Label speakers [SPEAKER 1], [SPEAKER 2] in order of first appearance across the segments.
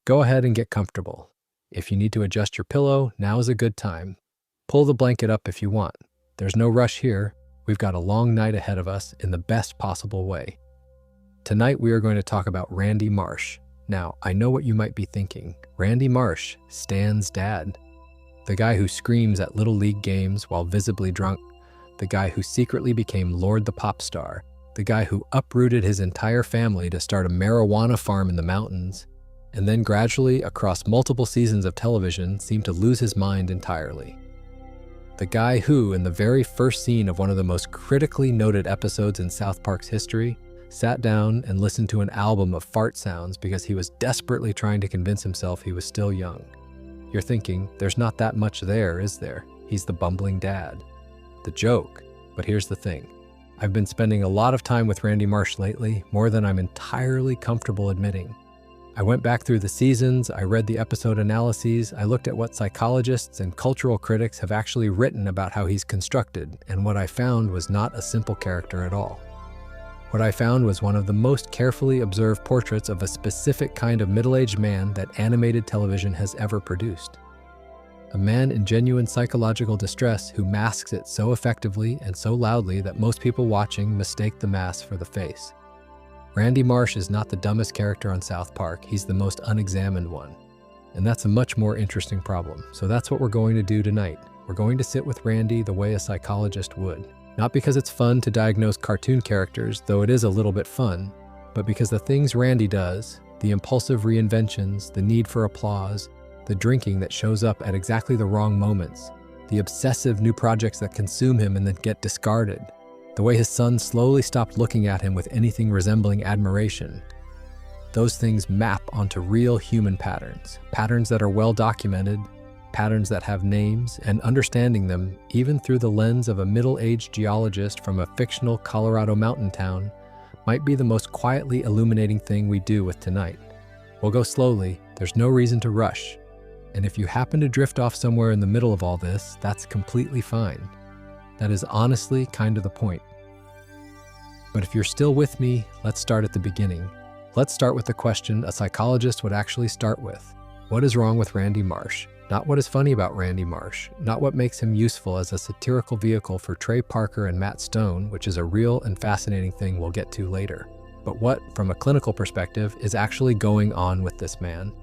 [SPEAKER 1] Go ahead and get comfortable. If you need to adjust your pillow, now is a good time. Pull the blanket up if you want. There's no rush here. We've got a long night ahead of us in the best possible way. Tonight we are going to talk about Randy Marsh. Now, I know what you might be thinking. Randy Marsh, Stan's dad. The guy who screams at Little League games while visibly drunk. The guy who secretly became Lord the Pop Star. The guy who uprooted his entire family to start a marijuana farm in the mountains, and then gradually, across multiple seasons of television, seemed to lose his mind entirely. The guy who, in the very first scene of one of the most critically noted episodes in South Park's history, sat down and listened to an album of fart sounds because he was desperately trying to convince himself he was still young. You're thinking, there's not that much there, is there? He's the bumbling dad. The joke. But here's the thing. I've been spending a lot of time with Randy Marsh lately, more than I'm entirely comfortable admitting. I went back through the seasons, I read the episode analyses, I looked at what psychologists and cultural critics have actually written about how he's constructed, and what I found was not a simple character at all. What I found was one of the most carefully observed portraits of a specific kind of middle-aged man that animated television has ever produced. A man in genuine psychological distress who masks it so effectively and so loudly that most people watching mistake the mask for the face. Randy Marsh is not the dumbest character on South Park, he's the most unexamined one. And that's a much more interesting problem. So that's what we're going to do tonight. We're going to sit with Randy the way a psychologist would. Not because it's fun to diagnose cartoon characters, though it is a little bit fun, but because the things Randy does, the impulsive reinventions, the need for applause, the drinking that shows up at exactly the wrong moments, the obsessive new projects that consume him and then get discarded, the way his son slowly stopped looking at him with anything resembling admiration. Those things map onto real human patterns, patterns that are well documented, patterns that have names, and understanding them, even through the lens of a middle-aged geologist from a fictional Colorado mountain town, might be the most quietly illuminating thing we do with tonight. We'll go slowly, there's no reason to rush. And if you happen to drift off somewhere in the middle of all this, that's completely fine. That is honestly kind of the point. But if you're still with me, let's start at the beginning. Let's start with the question a psychologist would actually start with. What is wrong with Randy Marsh? Not what is funny about Randy Marsh, not what makes him useful as a satirical vehicle for Trey Parker and Matt Stone, which is a real and fascinating thing we'll get to later. But what, from a clinical perspective, is actually going on with this man?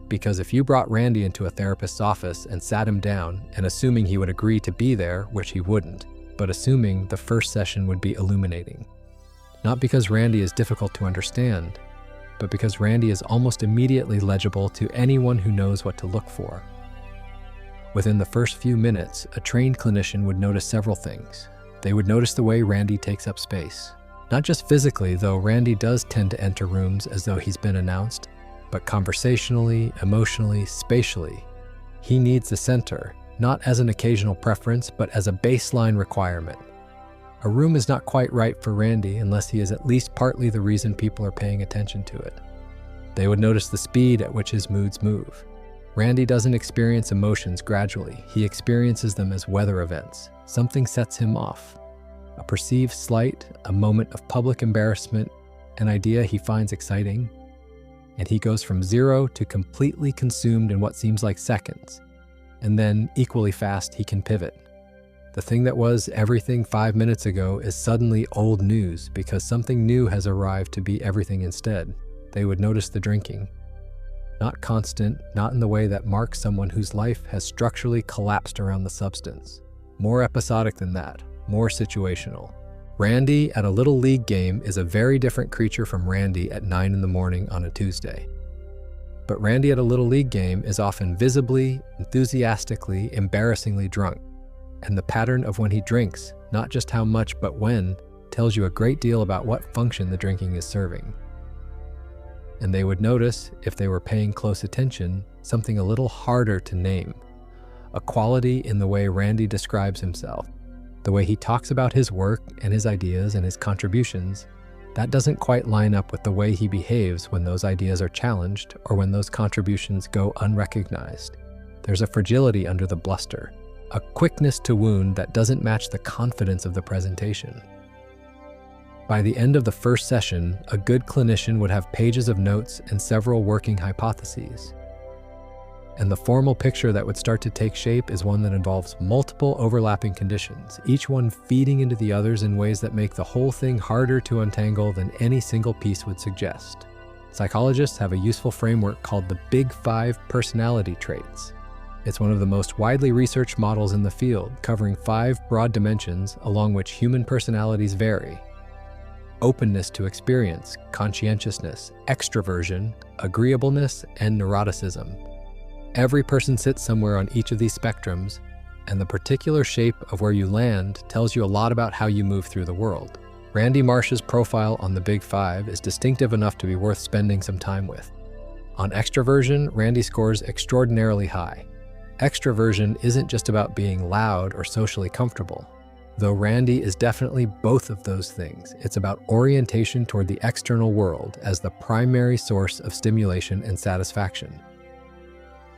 [SPEAKER 1] Because if you brought Randy into a therapist's office and sat him down, and assuming he would agree to be there, which he wouldn't, but assuming the first session would be illuminating. Not because Randy is difficult to understand, but because Randy is almost immediately legible to anyone who knows what to look for. Within the first few minutes, a trained clinician would notice several things. They would notice the way Randy takes up space. Not just physically, though Randy does tend to enter rooms as though he's been announced, but conversationally, emotionally, spatially. He needs the center, not as an occasional preference, but as a baseline requirement. A room is not quite right for Randy unless he is at least partly the reason people are paying attention to it. They would notice the speed at which his moods move. Randy doesn't experience emotions gradually, he experiences them as weather events. Something sets him off. A perceived slight, a moment of public embarrassment, an idea he finds exciting, and he goes from zero to completely consumed in what seems like seconds. And then, equally fast, he can pivot. The thing that was everything 5 minutes ago is suddenly old news because something new has arrived to be everything instead. They would notice the drinking. Not constant, not in the way that marks someone whose life has structurally collapsed around the substance. More episodic than that, more situational. Randy at a Little League game is a very different creature from Randy at 9 in the morning on a Tuesday. But Randy at a Little League game is often visibly, enthusiastically, embarrassingly drunk. And the pattern of when he drinks, not just how much but when, tells you a great deal about what function the drinking is serving. And they would notice, if they were paying close attention, something a little harder to name. A quality in the way Randy describes himself, the way he talks about his work and his ideas and his contributions, that doesn't quite line up with the way he behaves when those ideas are challenged or when those contributions go unrecognized. There's a fragility under the bluster, a quickness to wound that doesn't match the confidence of the presentation. By the end of the first session, a good clinician would have pages of notes and several working hypotheses. And the formal picture that would start to take shape is one that involves multiple overlapping conditions, each one feeding into the others in ways that make the whole thing harder to untangle than any single piece would suggest. Psychologists have a useful framework called the Big Five personality traits. It's one of the most widely researched models in the field, covering 5 broad dimensions along which human personalities vary: openness to experience, conscientiousness, extroversion, agreeableness, and neuroticism. Every person sits somewhere on each of these spectrums, and the particular shape of where you land tells you a lot about how you move through the world. Randy Marsh's profile on the Big Five is distinctive enough to be worth spending some time with. On extroversion, Randy scores extraordinarily high. Extroversion isn't just about being loud or socially comfortable. Though Randy is definitely both of those things, it's about orientation toward the external world as the primary source of stimulation and satisfaction.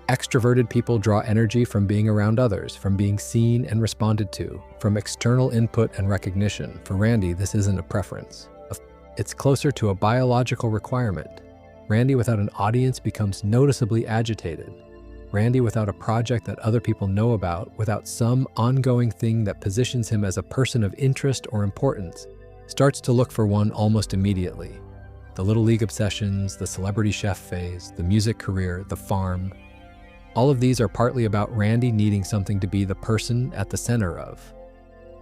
[SPEAKER 1] Extroverted people draw energy from being around others, from being seen and responded to, from external input and recognition. For Randy, this isn't a preference. It's closer to a biological requirement. Randy without an audience becomes noticeably agitated. Randy without a project that other people know about, without some ongoing thing that positions him as a person of interest or importance, starts to look for one almost immediately. The Little League obsessions, the celebrity chef phase, the music career, the farm. All of these are partly about Randy needing something to be the person at the center of.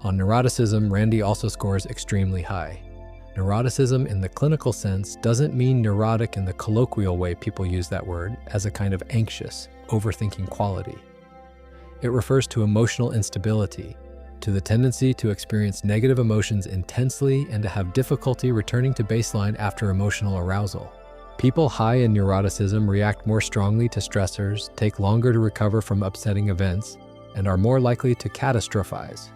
[SPEAKER 1] On neuroticism, Randy also scores extremely high. Neuroticism in the clinical sense doesn't mean neurotic in the colloquial way people use that word, as a kind of anxious, overthinking quality. It refers to emotional instability, to the tendency to experience negative emotions intensely and to have difficulty returning to baseline after emotional arousal. People high in neuroticism react more strongly to stressors, take longer to recover from upsetting events, and are more likely to catastrophize,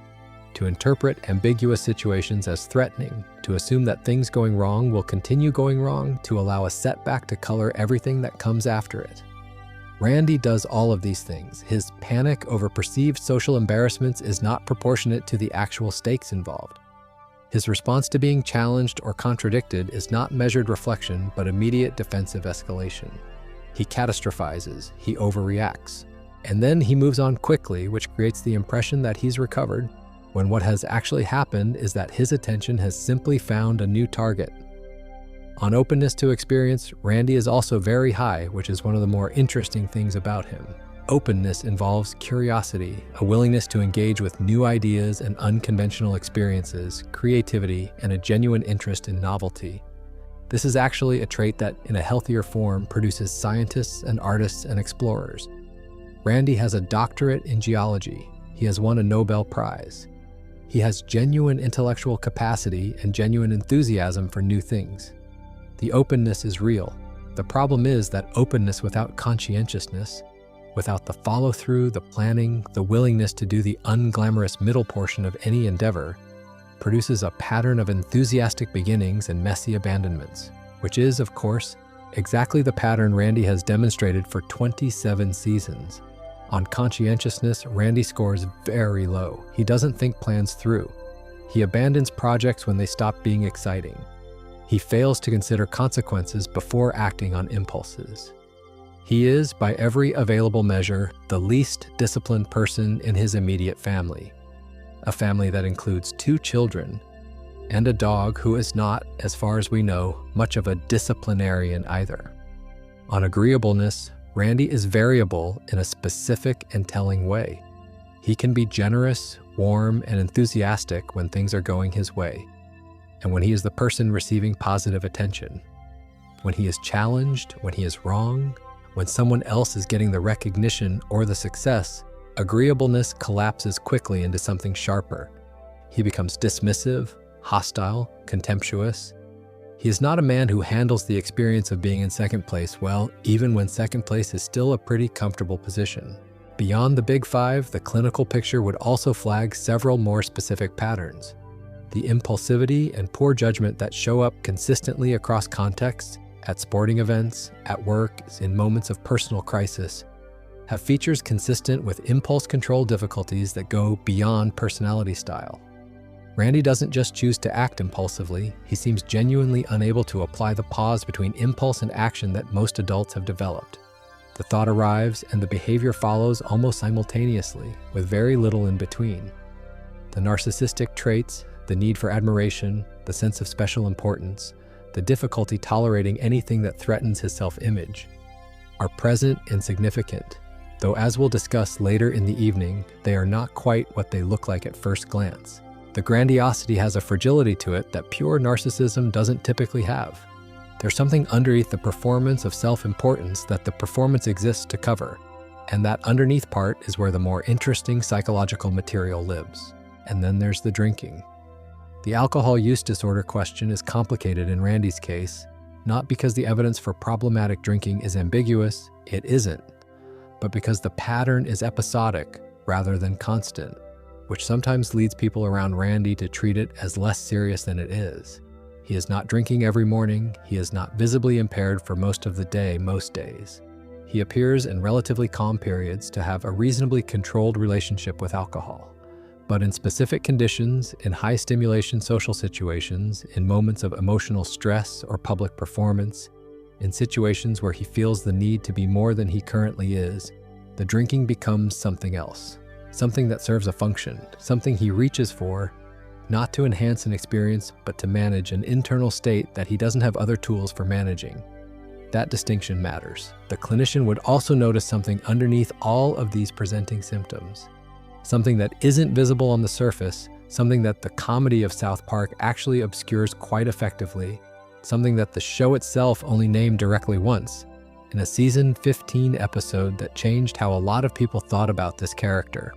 [SPEAKER 1] to interpret ambiguous situations as threatening, to assume that things going wrong will continue going wrong, to allow a setback to color everything that comes after it. Randy does all of these things. His panic over perceived social embarrassments is not proportionate to the actual stakes involved. His response to being challenged or contradicted is not measured reflection, but immediate defensive escalation. He catastrophizes, he overreacts, and then he moves on quickly, which creates the impression that he's recovered, when what has actually happened is that his attention has simply found a new target. On openness to experience, Randy is also very high, which is one of the more interesting things about him. Openness involves curiosity, a willingness to engage with new ideas and unconventional experiences, creativity, and a genuine interest in novelty. This is actually a trait that, in a healthier form, produces scientists and artists and explorers. Randy has a doctorate in geology. He has won a Nobel Prize. He has genuine intellectual capacity and genuine enthusiasm for new things. The openness is real. The problem is that openness without conscientiousness, without the follow-through, the planning, the willingness to do the unglamorous middle portion of any endeavor, produces a pattern of enthusiastic beginnings and messy abandonments, which is, of course, exactly the pattern Randy has demonstrated for 27 seasons. On conscientiousness, Randy scores very low. He doesn't think plans through. He abandons projects when they stop being exciting. He fails to consider consequences before acting on impulses. He is, by every available measure, the least disciplined person in his immediate family. A family that includes 2 children and a dog who is not, as far as we know, much of a disciplinarian either. On agreeableness, Randy is variable in a specific and telling way. He can be generous, warm, and enthusiastic when things are going his way, and when he is the person receiving positive attention. When he is challenged, when he is wrong, when someone else is getting the recognition or the success, agreeableness collapses quickly into something sharper. He becomes dismissive, hostile, contemptuous. He is not a man who handles the experience of being in second place well, even when second place is still a pretty comfortable position. Beyond the Big Five, the clinical picture would also flag several more specific patterns. The impulsivity and poor judgment that show up consistently across contexts, at sporting events, at work, in moments of personal crisis, have features consistent with impulse control difficulties that go beyond personality style. Randy doesn't just choose to act impulsively, he seems genuinely unable to apply the pause between impulse and action that most adults have developed. The thought arrives and the behavior follows almost simultaneously, with very little in between. The narcissistic traits, the need for admiration, the sense of special importance, the difficulty tolerating anything that threatens his self-image, are present and significant, though as we'll discuss later in the evening, they are not quite what they look like at first glance. The grandiosity has a fragility to it that pure narcissism doesn't typically have. There's something underneath the performance of self-importance that the performance exists to cover, and that underneath part is where the more interesting psychological material lives. And then there's the drinking. The alcohol use disorder question is complicated in Randy's case, not because the evidence for problematic drinking is ambiguous, it isn't, but because the pattern is episodic rather than constant, which sometimes leads people around Randy to treat it as less serious than it is. He is not drinking every morning, he is not visibly impaired for most of the day most days. He appears in relatively calm periods to have a reasonably controlled relationship with alcohol. But in specific conditions, in high-stimulation social situations, in moments of emotional stress or public performance, in situations where he feels the need to be more than he currently is, the drinking becomes something else. Something that serves a function, something he reaches for, not to enhance an experience, but to manage an internal state that he doesn't have other tools for managing. That distinction matters. The clinician would also notice something underneath all of these presenting symptoms. Something that isn't visible on the surface, something that the comedy of South Park actually obscures quite effectively, something that the show itself only named directly once, in a season 15 episode that changed how a lot of people thought about this character.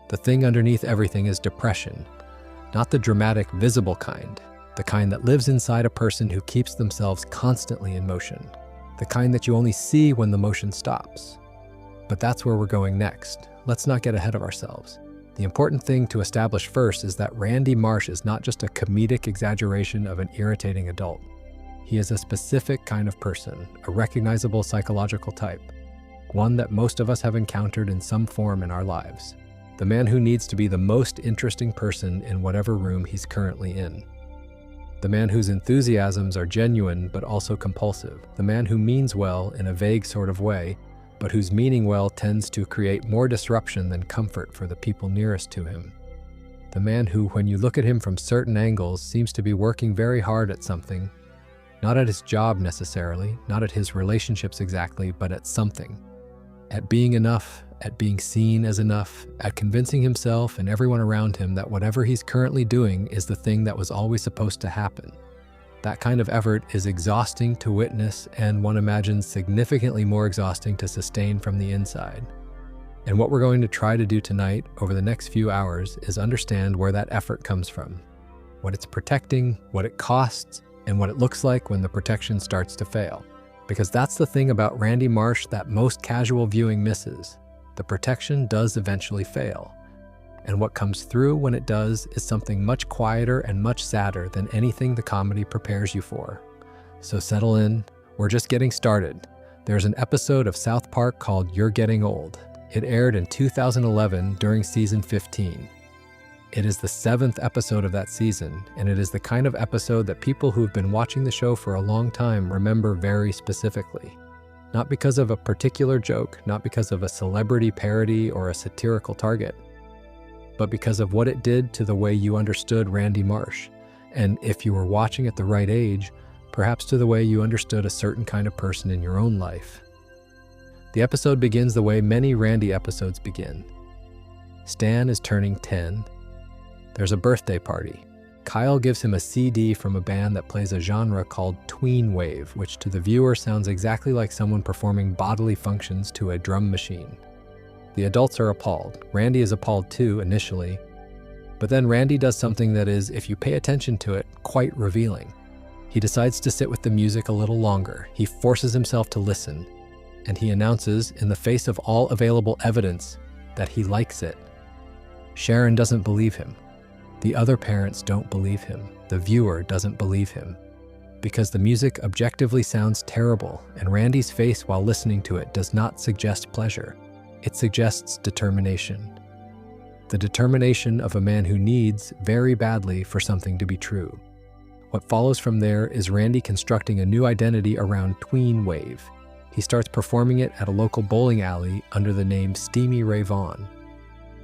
[SPEAKER 1] The thing underneath everything is depression, not the dramatic, visible kind, the kind that lives inside a person who keeps themselves constantly in motion, the kind that you only see when the motion stops. But that's where we're going next. Let's not get ahead of ourselves. The important thing to establish first is that Randy Marsh is not just a comedic exaggeration of an irritating adult. He is a specific kind of person, a recognizable psychological type, one that most of us have encountered in some form in our lives. The man who needs to be the most interesting person in whatever room he's currently in. The man whose enthusiasms are genuine but also compulsive. The man who means well in a vague sort of way, but whose meaning well tends to create more disruption than comfort for the people nearest to him. The man who, when you look at him from certain angles, seems to be working very hard at something, not at his job necessarily, not at his relationships exactly, but at something. At being enough, at being seen as enough, at convincing himself and everyone around him that whatever he's currently doing is the thing that was always supposed to happen. That kind of effort is exhausting to witness and one imagines significantly more exhausting to sustain from the inside. And what we're going to try to do tonight over the next few hours is understand where that effort comes from, what it's protecting, what it costs, and what it looks like when the protection starts to fail. Because that's the thing about Randy Marsh that most casual viewing misses. The protection does eventually fail. And what comes through when it does is something much quieter and much sadder than anything the comedy prepares you for. So settle in, we're just getting started. There's an episode of South Park called You're Getting Old. It aired in 2011 during season 15. It is the 7th episode of that season, and it is the kind of episode that people who've been watching the show for a long time remember very specifically. Not because of a particular joke, not because of a celebrity parody or a satirical target, but because of what it did to the way you understood Randy Marsh, and if you were watching at the right age, perhaps to the way you understood a certain kind of person in your own life. The episode begins the way many Randy episodes begin. Stan is turning 10. There's a birthday party. Kyle gives him a CD from a band that plays a genre called tween wave, which to the viewer sounds exactly like someone performing bodily functions to a drum machine. The adults are appalled. Randy is appalled too, initially. But then Randy does something that is, if you pay attention to it, quite revealing. He decides to sit with the music a little longer. He forces himself to listen. And he announces, in the face of all available evidence, that he likes it. Sharon doesn't believe him. The other parents don't believe him. The viewer doesn't believe him. Because the music objectively sounds terrible, and Randy's face while listening to it does not suggest pleasure. It suggests determination. the determination of a man who needs very badly for something to be true. What follows from there is Randy constructing a new identity around Tween Wave. He starts performing it at a local bowling alley under the name Steamy Ray Vaughan.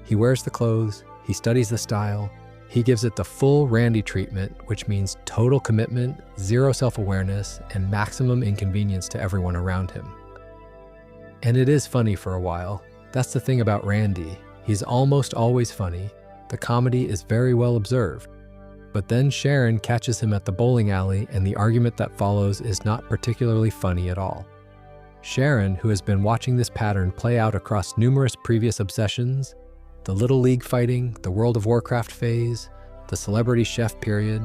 [SPEAKER 1] He wears the clothes, he studies the style, he gives it the full Randy treatment, which means total commitment, zero self-awareness, and maximum inconvenience to everyone around him. And it is funny for a while. That's the thing about Randy. He's almost always funny. The comedy is very well observed. But then Sharon catches him at the bowling alley, and the argument that follows is not particularly funny at all. Sharon, who has been watching this pattern play out across numerous previous obsessions, the Little League fighting, the World of Warcraft phase, the celebrity chef period,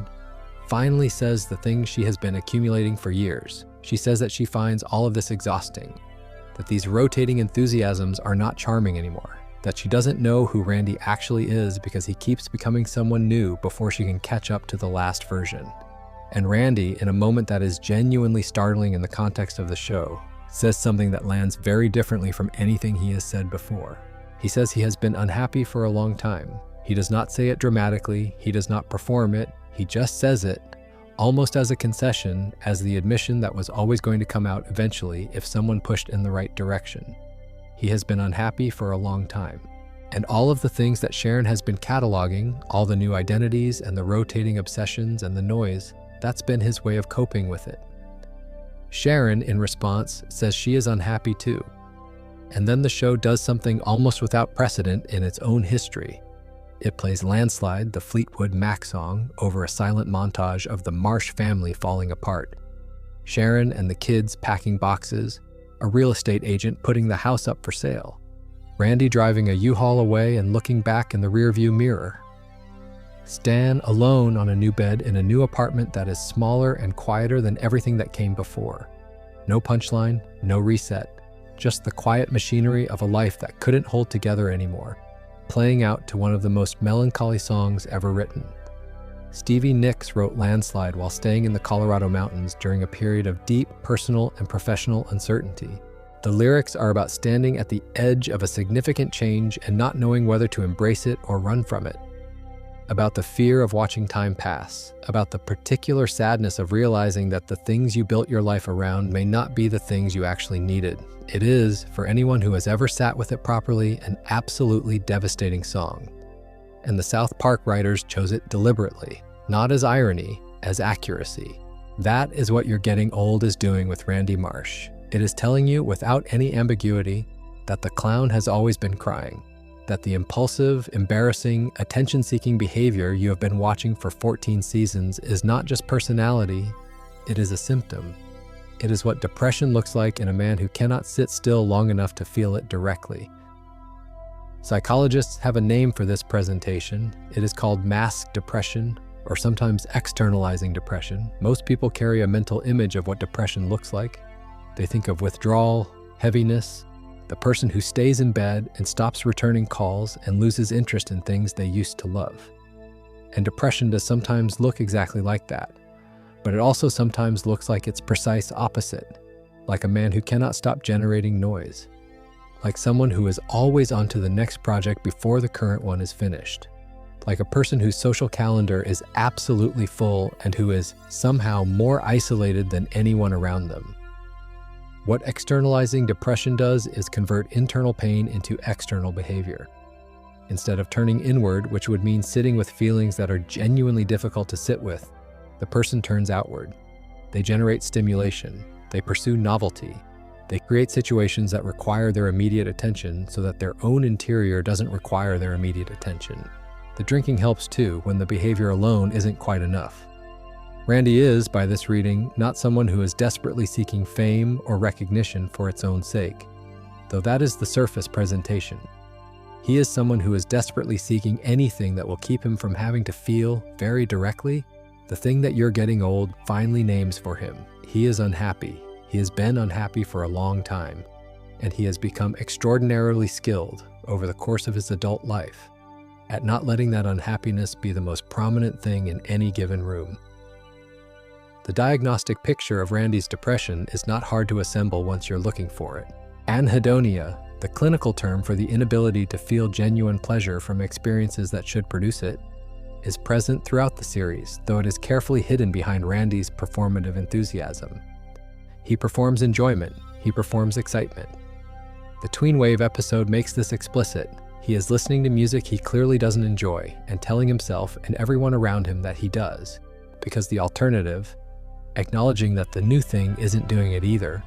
[SPEAKER 1] finally says the thing she has been accumulating for years. She says that she finds all of this exhausting, that these rotating enthusiasms are not charming anymore, that she doesn't know who Randy actually is because he keeps becoming someone new before she can catch up to the last version. And Randy, in a moment that is genuinely startling in the context of the show, says something that lands very differently from anything he has said before. He says he has been unhappy for a long time. He does not say it dramatically, he does not perform it, he just says it, almost as a concession, as the admission that was always going to come out eventually if someone pushed in the right direction. He has been unhappy for a long time. And all of the things that Sharon has been cataloging, all the new identities and the rotating obsessions and the noise, that's been his way of coping with it. Sharon, in response, says she is unhappy too. And then the show does something almost without precedent in its own history. It plays Landslide, the Fleetwood Mac song, over a silent montage of the Marsh family falling apart. Sharon and the kids packing boxes, a real estate agent putting the house up for sale, Randy driving a U-Haul away and looking back in the rearview mirror, Stan alone on a new bed in a new apartment that is smaller and quieter than everything that came before. No punchline, no reset, just the quiet machinery of a life that couldn't hold together anymore, playing out to one of the most melancholy songs ever written. Stevie Nicks wrote Landslide while staying in the Colorado mountains during a period of deep personal and professional uncertainty. The lyrics are about standing at the edge of a significant change and not knowing whether to embrace it or run from it. About the fear of watching time pass, about the particular sadness of realizing that the things you built your life around may not be the things you actually needed. It is, for anyone who has ever sat with it properly, an absolutely devastating song. And the South Park writers chose it deliberately, not as irony, as accuracy. That is what You're Getting Old is doing with Randy Marsh. It is telling you without any ambiguity that the clown has always been crying, that the impulsive, embarrassing, attention-seeking behavior you have been watching for 14 seasons is not just personality, it is a symptom. It is what depression looks like in a man who cannot sit still long enough to feel it directly. Psychologists have a name for this presentation. It is called masked depression, or sometimes externalizing depression. Most people carry a mental image of what depression looks like. They think of withdrawal, heaviness, the person who stays in bed and stops returning calls and loses interest in things they used to love. And depression does sometimes look exactly like that, but it also sometimes looks like its precise opposite, like a man who cannot stop generating noise, like someone who is always on to the next project before the current one is finished, like a person whose social calendar is absolutely full and who is somehow more isolated than anyone around them. What externalizing depression does is convert internal pain into external behavior. Instead of turning inward, which would mean sitting with feelings that are genuinely difficult to sit with, the person turns outward. They generate stimulation. They pursue novelty. They create situations that require their immediate attention so that their own interior doesn't require their immediate attention. The drinking helps too when the behavior alone isn't quite enough. Randy is, by this reading, not someone who is desperately seeking fame or recognition for its own sake, though that is the surface presentation. He is someone who is desperately seeking anything that will keep him from having to feel, very directly, the thing that You're Getting Old finally names for him. He is unhappy. He has been unhappy for a long time, and he has become extraordinarily skilled over the course of his adult life at not letting that unhappiness be the most prominent thing in any given room. The diagnostic picture of Randy's depression is not hard to assemble once you're looking for it. Anhedonia, The clinical term for the inability to feel genuine pleasure from experiences that should produce it is present throughout the series, though it is carefully hidden behind Randy's performative enthusiasm. He performs enjoyment, he performs excitement. The Tween Wave episode makes this explicit. He is listening to music he clearly doesn't enjoy and telling himself and everyone around him that he does, because the alternative, acknowledging that the new thing isn't doing it either,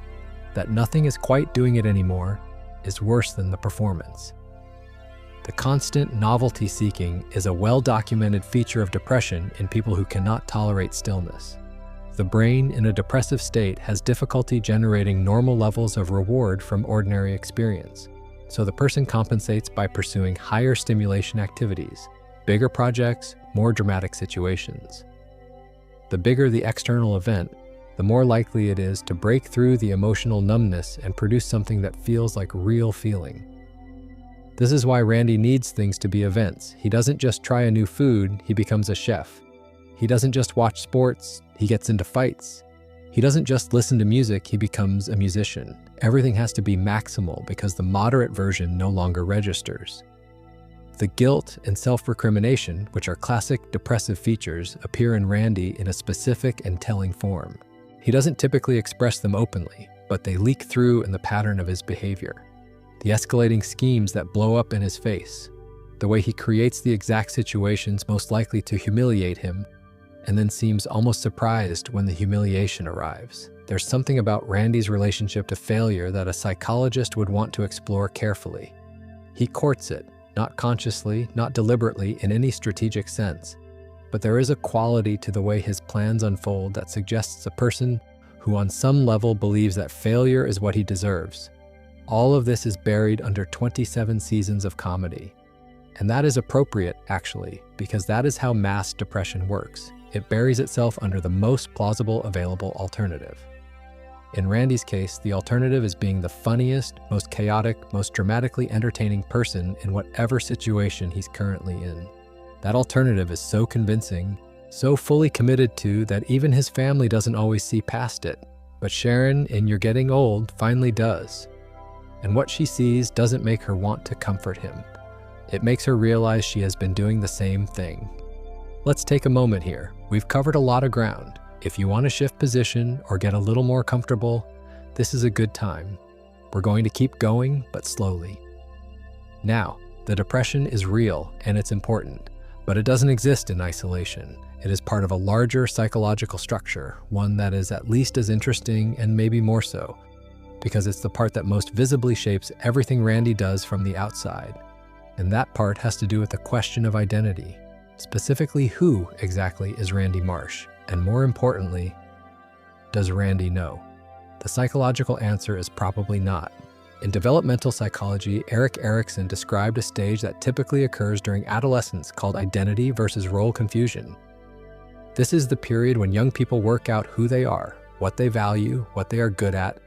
[SPEAKER 1] that nothing is quite doing it anymore, is worse than the performance. The constant novelty seeking is a well-documented feature of depression in people who cannot tolerate stillness. The brain in a depressive state has difficulty generating normal levels of reward from ordinary experience, so the person compensates by pursuing higher stimulation activities, bigger projects, more dramatic situations. The bigger the external event, the more likely it is to break through the emotional numbness and produce something that feels like real feeling. This is why Randy needs things to be events. He doesn't just try a new food, he becomes a chef. He doesn't just watch sports, he gets into fights. He doesn't just listen to music, he becomes a musician. Everything has to be maximal because the moderate version no longer registers. The guilt and self-recrimination, which are classic depressive features, appear in Randy in a specific and telling form. He doesn't typically express them openly, but they leak through in the pattern of his behavior. The escalating schemes that blow up in his face, the way he creates the exact situations most likely to humiliate him, and then seems almost surprised when the humiliation arrives. There's something about Randy's relationship to failure that a psychologist would want to explore carefully. He courts it, not consciously, not deliberately in any strategic sense, but there is a quality to the way his plans unfold that suggests a person who on some level believes that failure is what he deserves. All of this is buried under 27 seasons of comedy. And that is appropriate, actually, because that is how mass depression works. It buries itself under the most plausible available alternative. In Randy's case, the alternative is being the funniest, most chaotic, most dramatically entertaining person in whatever situation he's currently in. That alternative is so convincing, so fully committed to that even his family doesn't always see past it. But Sharon, in You're Getting Old, finally does. And what she sees doesn't make her want to comfort him. It makes her realize she has been doing the same thing. Let's take a moment here. We've covered a lot of ground. If you want to shift position or get a little more comfortable, this is a good time. We're going to keep going, but slowly. Now, the depression is real and it's important, but it doesn't exist in isolation. It is part of a larger psychological structure, one that is at least as interesting and maybe more so, because it's the part that most visibly shapes everything Randy does from the outside. And that part has to do with the question of identity. Specifically, who exactly is Randy Marsh? And more importantly, does Randy know? The psychological answer is probably not. In developmental psychology, Erik Erikson described a stage that typically occurs during adolescence called identity versus role confusion. This is the period when young people work out who they are, what they value, what they are good at,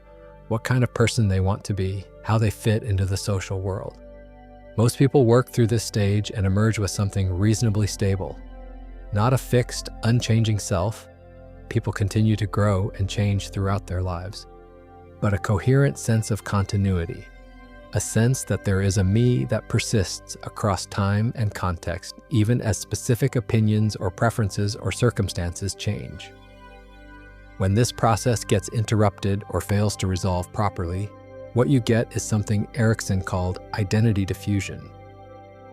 [SPEAKER 1] what kind of person they want to be, how they fit into the social world. Most people work through this stage and emerge with something reasonably stable. Not a fixed, unchanging self. People continue to grow and change throughout their lives. But a coherent sense of continuity. A sense that there is a me that persists across time and context, even as specific opinions or preferences or circumstances change. When this process gets interrupted or fails to resolve properly, what you get is something Erikson called identity diffusion.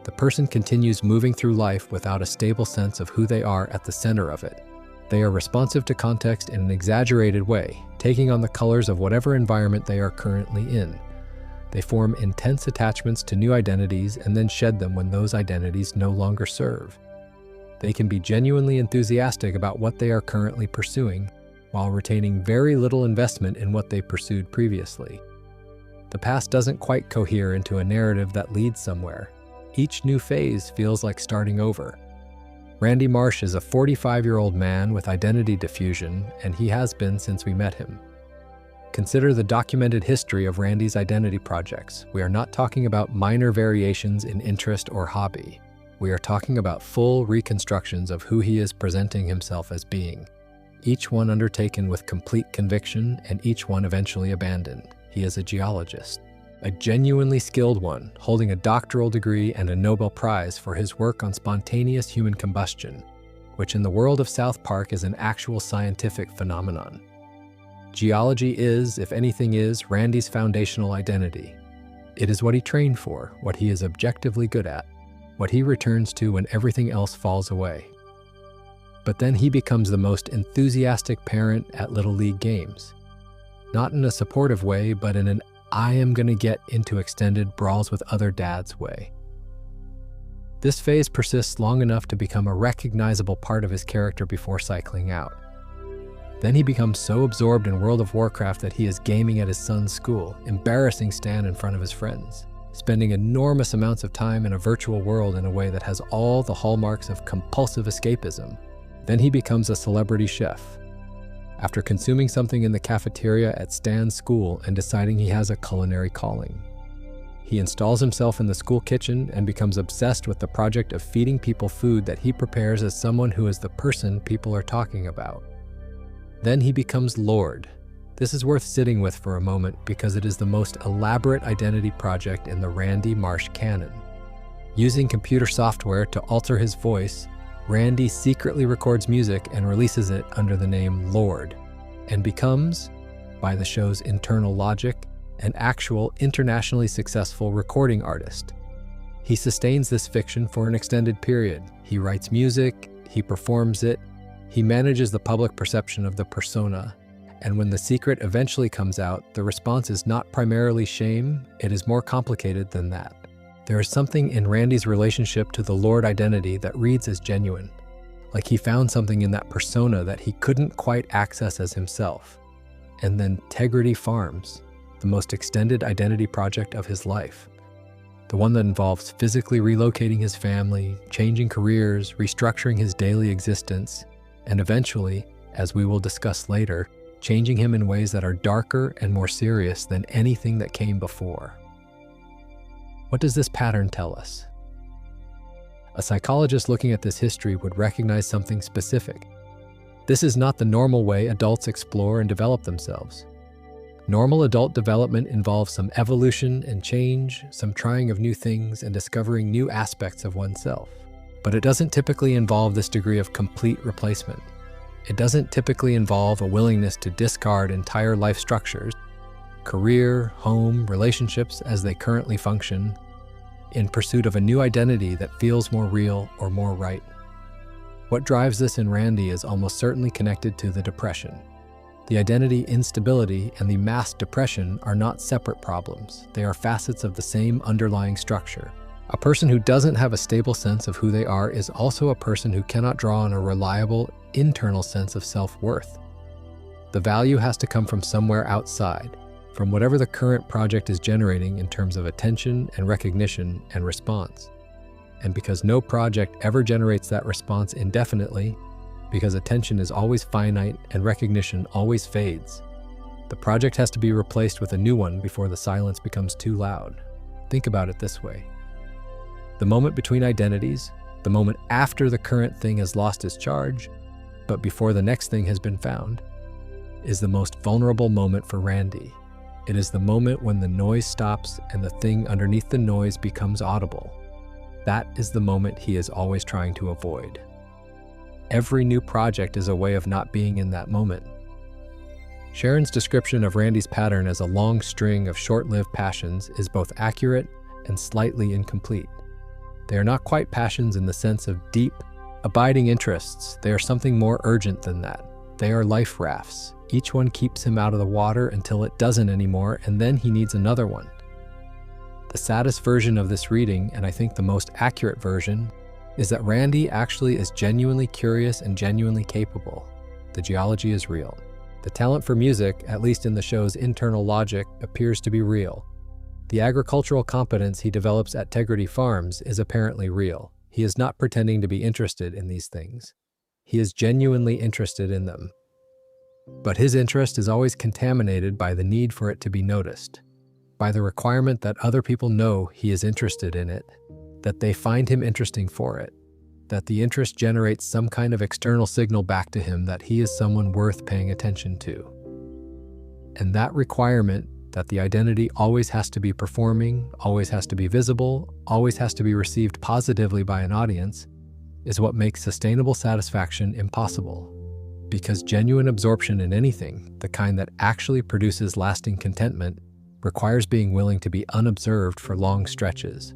[SPEAKER 1] The person continues moving through life without a stable sense of who they are at the center of it. They are responsive to context in an exaggerated way, taking on the colors of whatever environment they are currently in. They form intense attachments to new identities and then shed them when those identities no longer serve. They can be genuinely enthusiastic about what they are currently pursuing, while retaining very little investment in what they pursued previously. The past doesn't quite cohere into a narrative that leads somewhere. Each new phase feels like starting over. Randy Marsh is a 45-year-old man with identity diffusion, and he has been since we met him. Consider the documented history of Randy's identity projects. We are not talking about minor variations in interest or hobby. We are talking about full reconstructions of who he is presenting himself as being. Each one undertaken with complete conviction and each one eventually abandoned. He is a geologist. a genuinely skilled one, holding a doctoral degree and a Nobel Prize for his work on spontaneous human combustion, which in the world of South Park is an actual scientific phenomenon. Geology is, if anything is, Randy's foundational identity. It is what he trained for, what he is objectively good at, what he returns to when everything else falls away. But then he becomes the most enthusiastic parent at Little League games. Not in a supportive way, but in an I am gonna get into extended brawls with other dads way. This phase persists long enough to become a recognizable part of his character before cycling out. Then he becomes so absorbed in World of Warcraft that he is gaming at his son's school, embarrassing Stan in front of his friends, spending enormous amounts of time in a virtual world in a way that has all the hallmarks of compulsive escapism. Then he becomes a celebrity chef, after consuming something in the cafeteria at Stan's school and deciding he has a culinary calling. He installs himself in the school kitchen and becomes obsessed with the project of feeding people food that he prepares as someone who is the person people are talking about. Then he becomes Lord. This is worth sitting with for a moment because it is the most elaborate identity project in the Randy Marsh canon. Using computer software to alter his voice, Randy secretly records music and releases it under the name Lord, and becomes, by the show's internal logic, an actual internationally successful recording artist. He sustains this fiction for an extended period. He writes music, he performs it, he manages the public perception of the persona, and when the secret eventually comes out, the response is not primarily shame, it is more complicated than that. There is something in Randy's relationship to the Lord identity that reads as genuine, like he found something in that persona that he couldn't quite access as himself. And then Integrity Farms, the most extended identity project of his life, the one that involves physically relocating his family, changing careers, restructuring his daily existence, and eventually, as we will discuss later, changing him in ways that are darker and more serious than anything that came before. What does this pattern tell us? A psychologist looking at this history would recognize something specific. This is not the normal way adults explore and develop themselves. Normal adult development involves some evolution and change, some trying of new things and discovering new aspects of oneself. But it doesn't typically involve this degree of complete replacement. It doesn't typically involve a willingness to discard entire life structures, career, home, relationships as they currently function, in pursuit of a new identity that feels more real or more right. What drives this in Randy is almost certainly connected to the depression. The identity instability and the mass depression are not separate problems. They are facets of the same underlying structure. A person who doesn't have a stable sense of who they are is also a person who cannot draw on a reliable internal sense of self-worth. The value has to come from somewhere outside, from whatever the current project is generating in terms of attention and recognition and response. And because no project ever generates that response indefinitely, because attention is always finite and recognition always fades, the project has to be replaced with a new one before the silence becomes too loud. Think about it this way. The moment between identities, the moment after the current thing has lost its charge, but before the next thing has been found, is the most vulnerable moment for Randy. It is the moment when the noise stops and the thing underneath the noise becomes audible. That is the moment he is always trying to avoid. Every new project is a way of not being in that moment. Sharon's description of Randy's pattern as a long string of short-lived passions is both accurate and slightly incomplete. They are not quite passions in the sense of deep, abiding interests. They are something more urgent than that. They are life rafts. Each one keeps him out of the water until it doesn't anymore, and then he needs another one. The saddest version of this reading, and I think the most accurate version, is that Randy actually is genuinely curious and genuinely capable. The geology is real. The talent for music, at least in the show's internal logic, appears to be real. The agricultural competence he develops at Integrity Farms is apparently real. He is not pretending to be interested in these things. He is genuinely interested in them. But his interest is always contaminated by the need for it to be noticed, by the requirement that other people know he is interested in it, that they find him interesting for it, that the interest generates some kind of external signal back to him that he is someone worth paying attention to. And that requirement that the identity always has to be performing, always has to be visible, always has to be received positively by an audience, is what makes sustainable satisfaction impossible. Because genuine absorption in anything, the kind that actually produces lasting contentment, requires being willing to be unobserved for long stretches.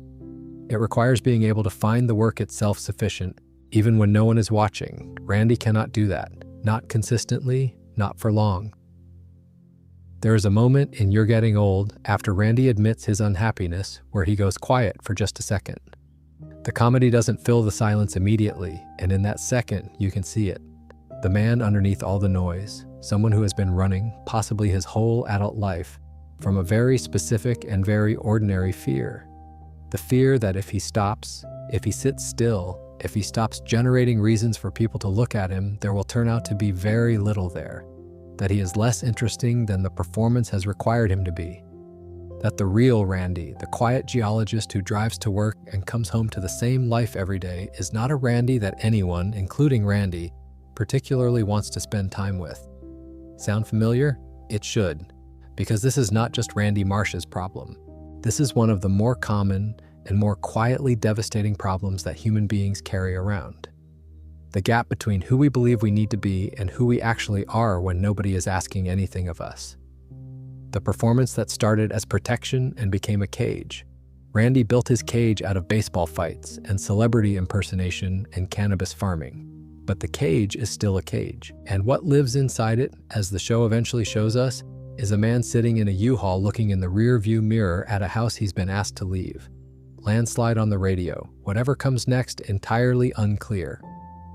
[SPEAKER 1] It requires being able to find the work itself sufficient, even when no one is watching. Randy cannot do that. Not consistently, not for long. There is a moment in You're Getting Old after Randy admits his unhappiness where he goes quiet for just a second. The comedy doesn't fill the silence immediately, and in that second, you can see it. The man underneath all the noise, someone who has been running, possibly his whole adult life, from a very specific and very ordinary fear. The fear that if he stops, if he sits still, if he stops generating reasons for people to look at him, there will turn out to be very little there. That he is less interesting than the performance has required him to be. That the real Randy, the quiet geologist who drives to work and comes home to the same life every day, is not a Randy that anyone, including Randy, particularly wants to spend time with. Sound familiar? It should, because this is not just Randy Marsh's problem. This is one of the more common and more quietly devastating problems that human beings carry around. The gap between who we believe we need to be and who we actually are when nobody is asking anything of us. The performance that started as protection and became a cage. Randy built his cage out of baseball fights and celebrity impersonation and cannabis farming. But the cage is still a cage. And what lives inside it, as the show eventually shows us, is a man sitting in a U-Haul looking in the rear-view mirror at a house he's been asked to leave. Landslide on the radio. Whatever comes next, entirely unclear.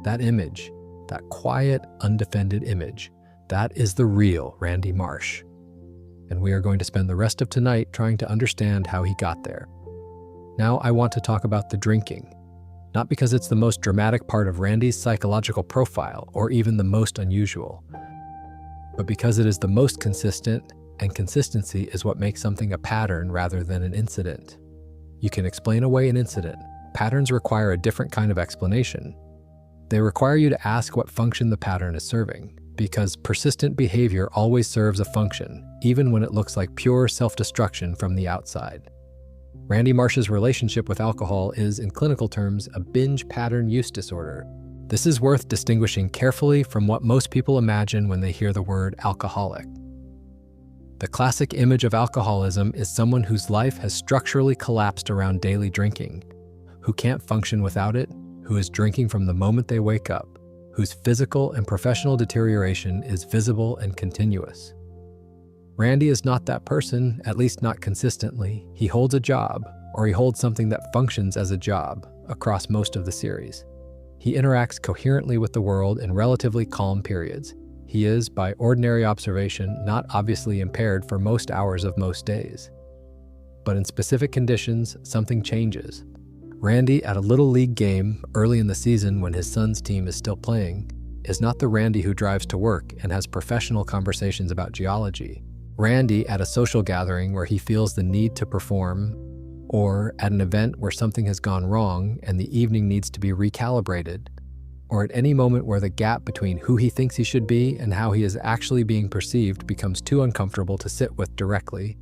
[SPEAKER 1] That image, that quiet, undefended image, that is the real Randy Marsh. And we are going to spend the rest of tonight trying to understand how he got there. Now I want to talk about the drinking. Not because it's the most dramatic part of Randy's psychological profile or even the most unusual, but because it is the most consistent, and consistency is what makes something a pattern rather than an incident. You can explain away an incident. Patterns require a different kind of explanation. They require you to ask what function the pattern is serving, because persistent behavior always serves a function, even when it looks like pure self-destruction from the outside. Randy Marsh's relationship with alcohol is, in clinical terms, a binge pattern use disorder. This is worth distinguishing carefully from what most people imagine when they hear the word alcoholic. The classic image of alcoholism is someone whose life has structurally collapsed around daily drinking, who can't function without it, who is drinking from the moment they wake up, whose physical and professional deterioration is visible and continuous. Randy is not that person, at least not consistently. He holds a job, or he holds something that functions as a job, across most of the series. He interacts coherently with the world in relatively calm periods. He is, by ordinary observation, not obviously impaired for most hours of most days. But in specific conditions, something changes. Randy, at a Little League game early in the season when his son's team is still playing, is not the Randy who drives to work and has professional conversations about geology. Randy, at a social gathering where he feels the need to perform, or at an event where something has gone wrong and the evening needs to be recalibrated, or at any moment where the gap between who he thinks he should be and how he is actually being perceived becomes too uncomfortable to sit with directly,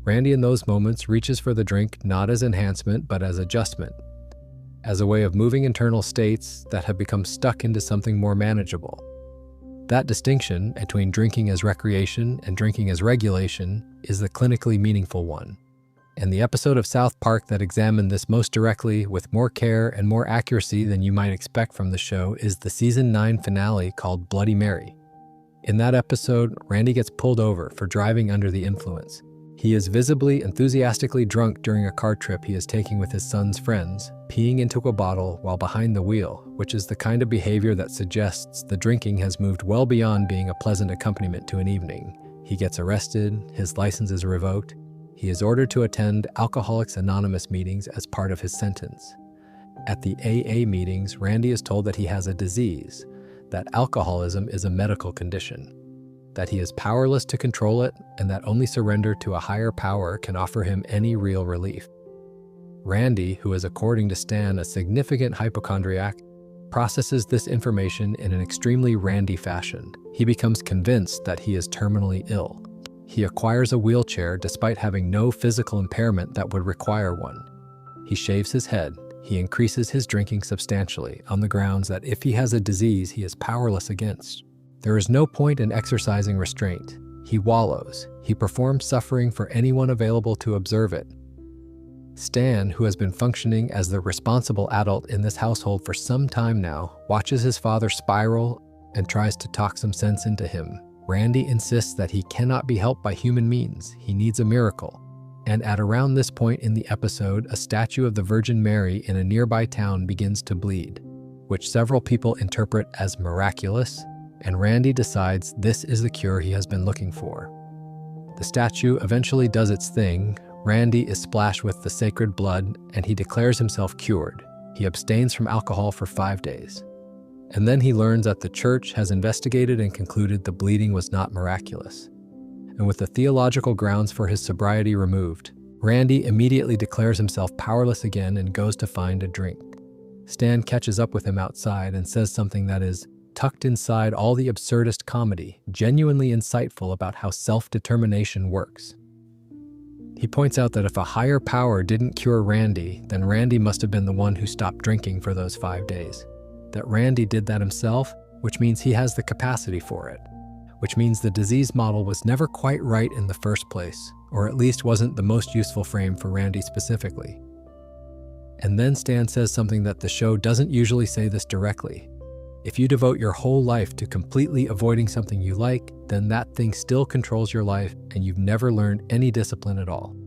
[SPEAKER 1] Randy in those moments reaches for the drink not as enhancement but as adjustment, as a way of moving internal states that have become stuck into something more manageable. That distinction between drinking as recreation and drinking as regulation is the clinically meaningful one. And the episode of South Park that examined this most directly, with more care and more accuracy than you might expect from the show, is the season 9 finale called Bloody Mary. In that episode, Randy gets pulled over for driving under the influence. He is visibly enthusiastically drunk during a car trip he is taking with his son's friends, peeing into a bottle while behind the wheel, which is the kind of behavior that suggests the drinking has moved well beyond being a pleasant accompaniment to an evening. He gets arrested, his license is revoked. He is ordered to attend Alcoholics Anonymous meetings as part of his sentence. At the AA meetings, Randy is told that he has a disease, that alcoholism is a medical condition, that he is powerless to control it, and that only surrender to a higher power can offer him any real relief. Randy, who is according to Stan a significant hypochondriac, processes this information in an extremely Randy fashion. He becomes convinced that he is terminally ill. He acquires a wheelchair despite having no physical impairment that would require one. He shaves his head. He increases his drinking substantially on the grounds that if he has a disease he is powerless against. There is no point in exercising restraint. He wallows. He performs suffering for anyone available to observe it. Stan, who has been functioning as the responsible adult in this household for some time now, watches his father spiral and tries to talk some sense into him. Randy insists that he cannot be helped by human means. He needs a miracle. And at around this point in the episode, a statue of the Virgin Mary in a nearby town begins to bleed, which several people interpret as miraculous, and Randy decides this is the cure he has been looking for. The statue eventually does its thing. Randy is splashed with the sacred blood, and he declares himself cured. He abstains from alcohol for 5 days. And then he learns that the church has investigated and concluded the bleeding was not miraculous. And with the theological grounds for his sobriety removed, Randy immediately declares himself powerless again and goes to find a drink. Stan catches up with him outside and says something that is tucked inside all the absurdist comedy, genuinely insightful about how self-determination works. He points out that if a higher power didn't cure Randy, then Randy must have been the one who stopped drinking for those 5 days. That Randy did that himself, which means he has the capacity for it, which means the disease model was never quite right in the first place, or at least wasn't the most useful frame for Randy specifically. And then Stan says something that the show doesn't usually say this directly. If you devote your whole life to completely avoiding something you like, then that thing still controls your life and you've never learned any discipline at all.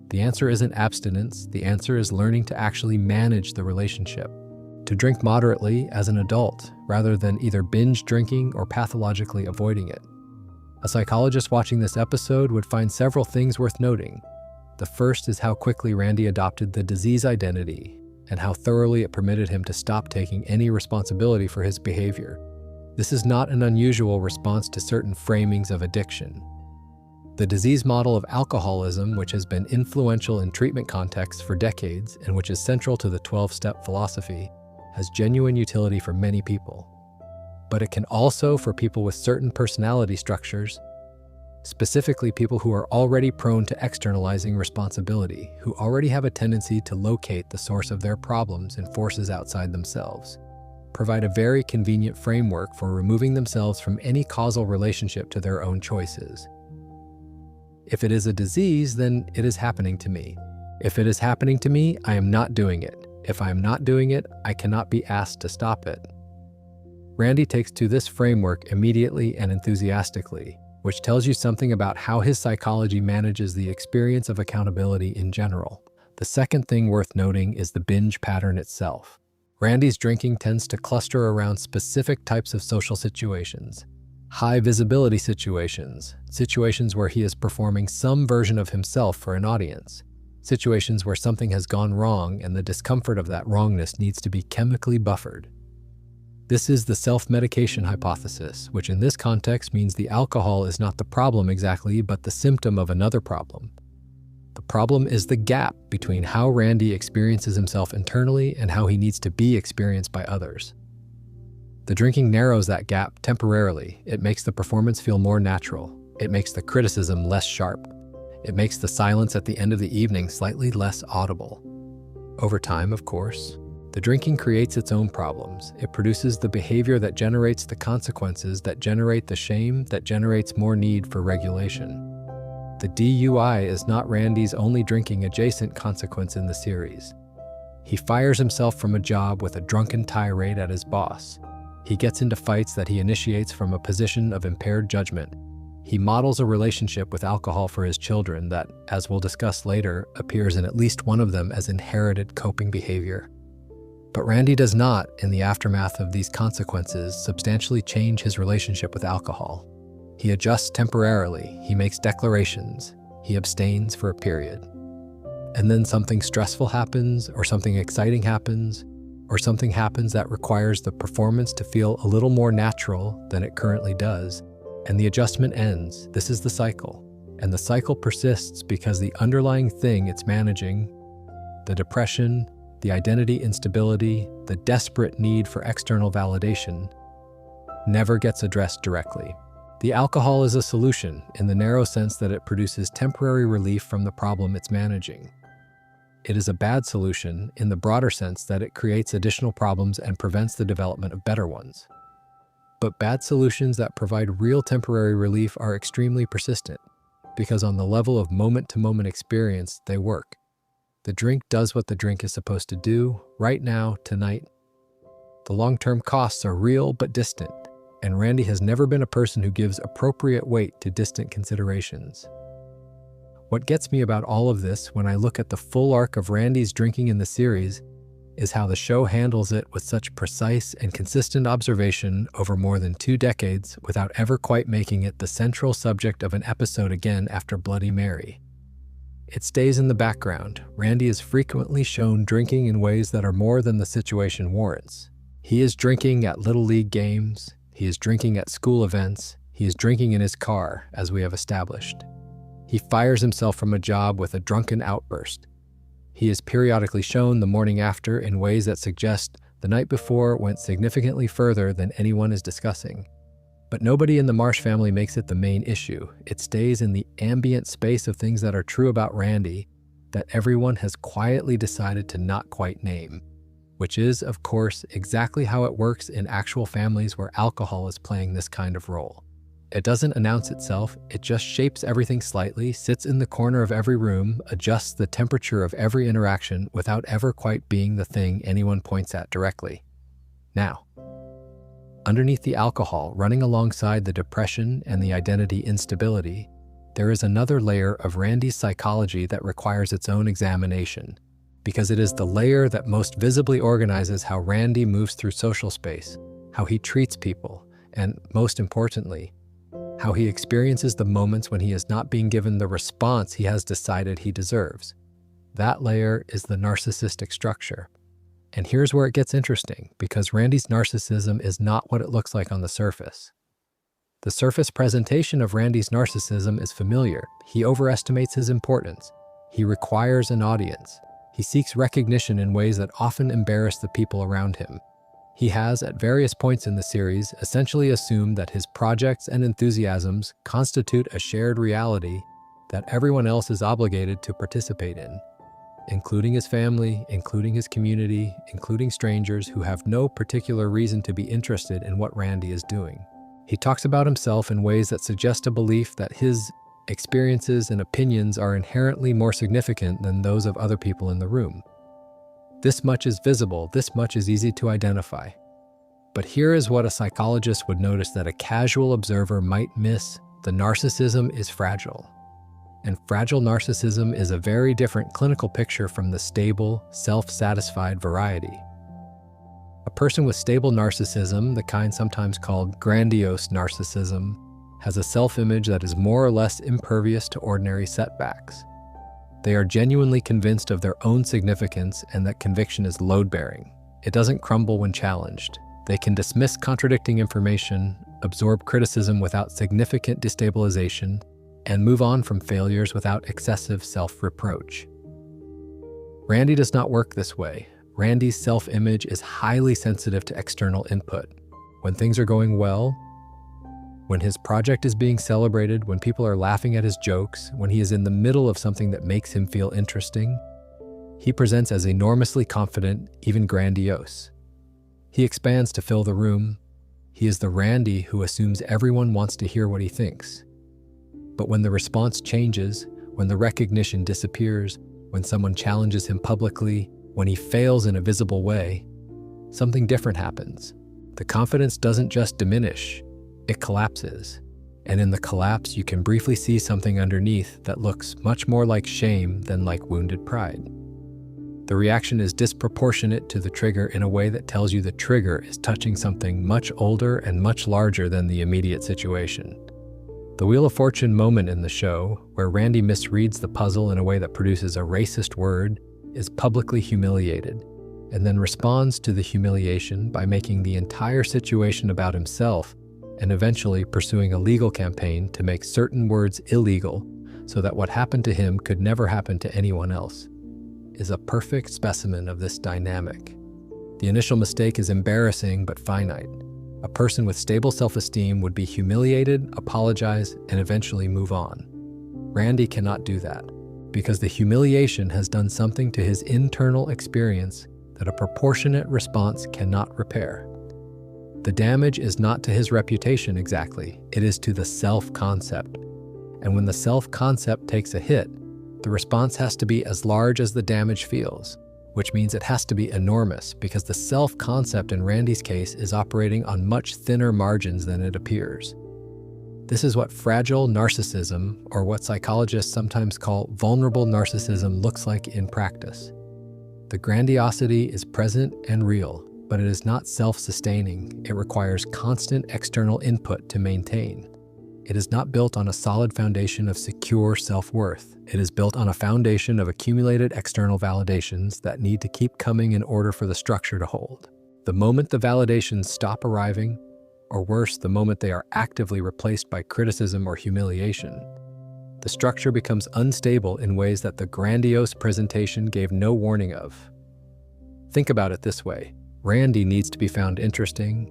[SPEAKER 1] The answer isn't abstinence, the answer is learning to actually manage the relationship. To drink moderately as an adult, rather than either binge drinking or pathologically avoiding it. A psychologist watching this episode would find several things worth noting. The first is how quickly Randy adopted the disease identity and how thoroughly it permitted him to stop taking any responsibility for his behavior. This is not an unusual response to certain framings of addiction. The disease model of alcoholism, which has been influential in treatment contexts for decades and which is central to the 12-step philosophy, has genuine utility for many people. But it can also for people with certain personality structures, specifically people who are already prone to externalizing responsibility, who already have a tendency to locate the source of their problems in forces outside themselves, provide a very convenient framework for removing themselves from any causal relationship to their own choices. If it is a disease, then it is happening to me. If it is happening to me, I am not doing it. If I am not doing it, I cannot be asked to stop it. Randy takes to this framework immediately and enthusiastically, which tells you something about how his psychology manages the experience of accountability in general. The second thing worth noting is the binge pattern itself. Randy's drinking tends to cluster around specific types of social situations. High visibility situations, situations where he is performing some version of himself for an audience. Situations where something has gone wrong and the discomfort of that wrongness needs to be chemically buffered. This is the self-medication hypothesis, which in this context means the alcohol is not the problem exactly, but the symptom of another problem. The problem is the gap between how Randy experiences himself internally and how he needs to be experienced by others. The drinking narrows that gap temporarily. It makes the performance feel more natural. It makes the criticism less sharp. It makes the silence at the end of the evening slightly less audible. Over time, of course, the drinking creates its own problems. It produces the behavior that generates the consequences, that generate the shame, that generates more need for regulation. The DUI is not Randy's only drinking adjacent consequence in the series. He fires himself from a job with a drunken tirade at his boss. He gets into fights that he initiates from a position of impaired judgment. He models a relationship with alcohol for his children that, as we'll discuss later, appears in at least one of them as inherited coping behavior. But Randy does not, in the aftermath of these consequences, substantially change his relationship with alcohol. He adjusts temporarily, he makes declarations, he abstains for a period. And then something stressful happens, or something exciting happens, or something happens that requires the performance to feel a little more natural than it currently does, and the adjustment ends. This is the cycle. And the cycle persists because the underlying thing it's managing, the depression, the identity instability, the desperate need for external validation, never gets addressed directly. The alcohol is a solution in the narrow sense that it produces temporary relief from the problem it's managing. It is a bad solution in the broader sense that it creates additional problems and prevents the development of better ones. But bad solutions that provide real temporary relief are extremely persistent, because on the level of moment-to-moment experience, they work. The drink does what the drink is supposed to do, right now, tonight. The long-term costs are real but distant, and Randy has never been a person who gives appropriate weight to distant considerations. What gets me about all of this when I look at the full arc of Randy's drinking in the series is how the show handles it with such precise and consistent observation over more than 2 decades without ever quite making it the central subject of an episode again after Bloody Mary. It stays in the background. Randy is frequently shown drinking in ways that are more than the situation warrants. He is drinking at Little League games, he is drinking at school events, he is drinking in his car, as we have established. He fires himself from a job with a drunken outburst. He is periodically shown the morning after in ways that suggest the night before went significantly further than anyone is discussing. But nobody in the Marsh family makes it the main issue. It stays in the ambient space of things that are true about Randy that everyone has quietly decided to not quite name, which is, of course, exactly how it works in actual families where alcohol is playing this kind of role. It doesn't announce itself, it just shapes everything slightly, sits in the corner of every room, adjusts the temperature of every interaction without ever quite being the thing anyone points at directly. Now, underneath the alcohol, running alongside the depression and the identity instability, there is another layer of Randy's psychology that requires its own examination, because it is the layer that most visibly organizes how Randy moves through social space, how he treats people, and, most importantly, how he experiences the moments when he is not being given the response he has decided he deserves. That layer is the narcissistic structure. And here's where it gets interesting, because Randy's narcissism is not what it looks like on the surface. The surface presentation of Randy's narcissism is familiar. He overestimates his importance. He requires an audience. He seeks recognition in ways that often embarrass the people around him. He has, at various points in the series, essentially assumed that his projects and enthusiasms constitute a shared reality that everyone else is obligated to participate in, including his family, including his community, including strangers who have no particular reason to be interested in what Randy is doing. He talks about himself in ways that suggest a belief that his experiences and opinions are inherently more significant than those of other people in the room. This much is visible, this much is easy to identify. But here is what a psychologist would notice that a casual observer might miss. The narcissism is fragile. And fragile narcissism is a very different clinical picture from the stable, self-satisfied variety. A person with stable narcissism, the kind sometimes called grandiose narcissism, has a self-image that is more or less impervious to ordinary setbacks. They are genuinely convinced of their own significance, and that conviction is load-bearing. It doesn't crumble when challenged. They can dismiss contradicting information, absorb criticism without significant destabilization, and move on from failures without excessive self-reproach. Randy does not work this way. Randy's self-image is highly sensitive to external input. When things are going well, when his project is being celebrated, when people are laughing at his jokes, when he is in the middle of something that makes him feel interesting, he presents as enormously confident, even grandiose. He expands to fill the room. He is the Randy who assumes everyone wants to hear what he thinks. But when the response changes, when the recognition disappears, when someone challenges him publicly, when he fails in a visible way, something different happens. The confidence doesn't just diminish, it collapses. And in the collapse, you can briefly see something underneath that looks much more like shame than like wounded pride. The reaction is disproportionate to the trigger in a way that tells you the trigger is touching something much older and much larger than the immediate situation. The Wheel of Fortune moment in the show, where Randy misreads the puzzle in a way that produces a racist word, is publicly humiliated, and then responds to the humiliation by making the entire situation about himself and eventually pursuing a legal campaign to make certain words illegal so that what happened to him could never happen to anyone else, is a perfect specimen of this dynamic. The initial mistake is embarrassing but finite. A person with stable self-esteem would be humiliated, apologize, and eventually move on. Randy cannot do that, because the humiliation has done something to his internal experience that a proportionate response cannot repair. The damage is not to his reputation exactly, it is to the self-concept. And when the self-concept takes a hit, the response has to be as large as the damage feels, which means it has to be enormous because the self-concept in Randy's case is operating on much thinner margins than it appears. This is what fragile narcissism, or what psychologists sometimes call vulnerable narcissism, looks like in practice. The grandiosity is present and real, but it is not self-sustaining. It requires constant external input to maintain. It is not built on a solid foundation of secure self-worth. It is built on a foundation of accumulated external validations that need to keep coming in order for the structure to hold. The moment the validations stop arriving, or worse, the moment they are actively replaced by criticism or humiliation, the structure becomes unstable in ways that the grandiose presentation gave no warning of. Think about it this way. Randy needs to be found interesting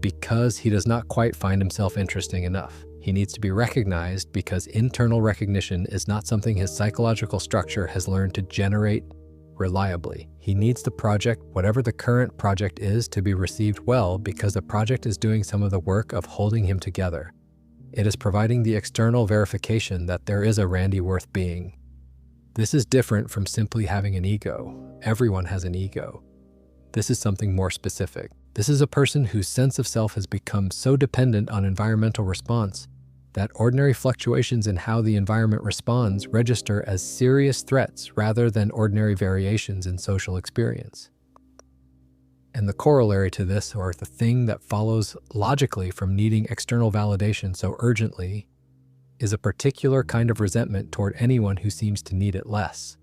[SPEAKER 1] because he does not quite find himself interesting enough. He needs to be recognized because internal recognition is not something his psychological structure has learned to generate reliably. He needs the project, whatever the current project is, to be received well because the project is doing some of the work of holding him together. It is providing the external verification that there is a Randy worth being. This is different from simply having an ego. Everyone has an ego. This is something more specific. This is a person whose sense of self has become so dependent on environmental response that ordinary fluctuations in how the environment responds register as serious threats rather than ordinary variations in social experience. And the corollary to this, or the thing that follows logically from needing external validation so urgently, is a particular kind of resentment toward anyone who seems to need it less,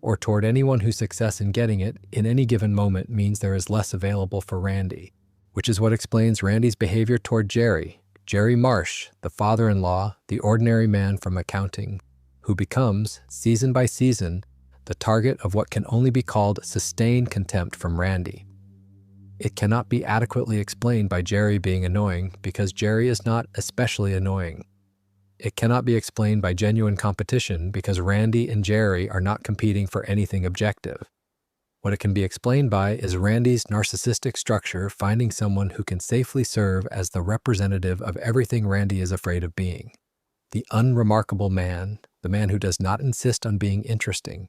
[SPEAKER 1] or toward anyone whose success in getting it in any given moment means there is less available for Randy, which is what explains Randy's behavior toward Jerry Marsh, the father-in-law, the ordinary man from accounting, who becomes, season by season, the target of what can only be called sustained contempt from Randy. It cannot be adequately explained by Jerry being annoying because Jerry is not especially annoying. It cannot be explained by genuine competition because Randy and Jerry are not competing for anything objective. What it can be explained by is Randy's narcissistic structure finding someone who can safely serve as the representative of everything Randy is afraid of being. The unremarkable man, the man who does not insist on being interesting,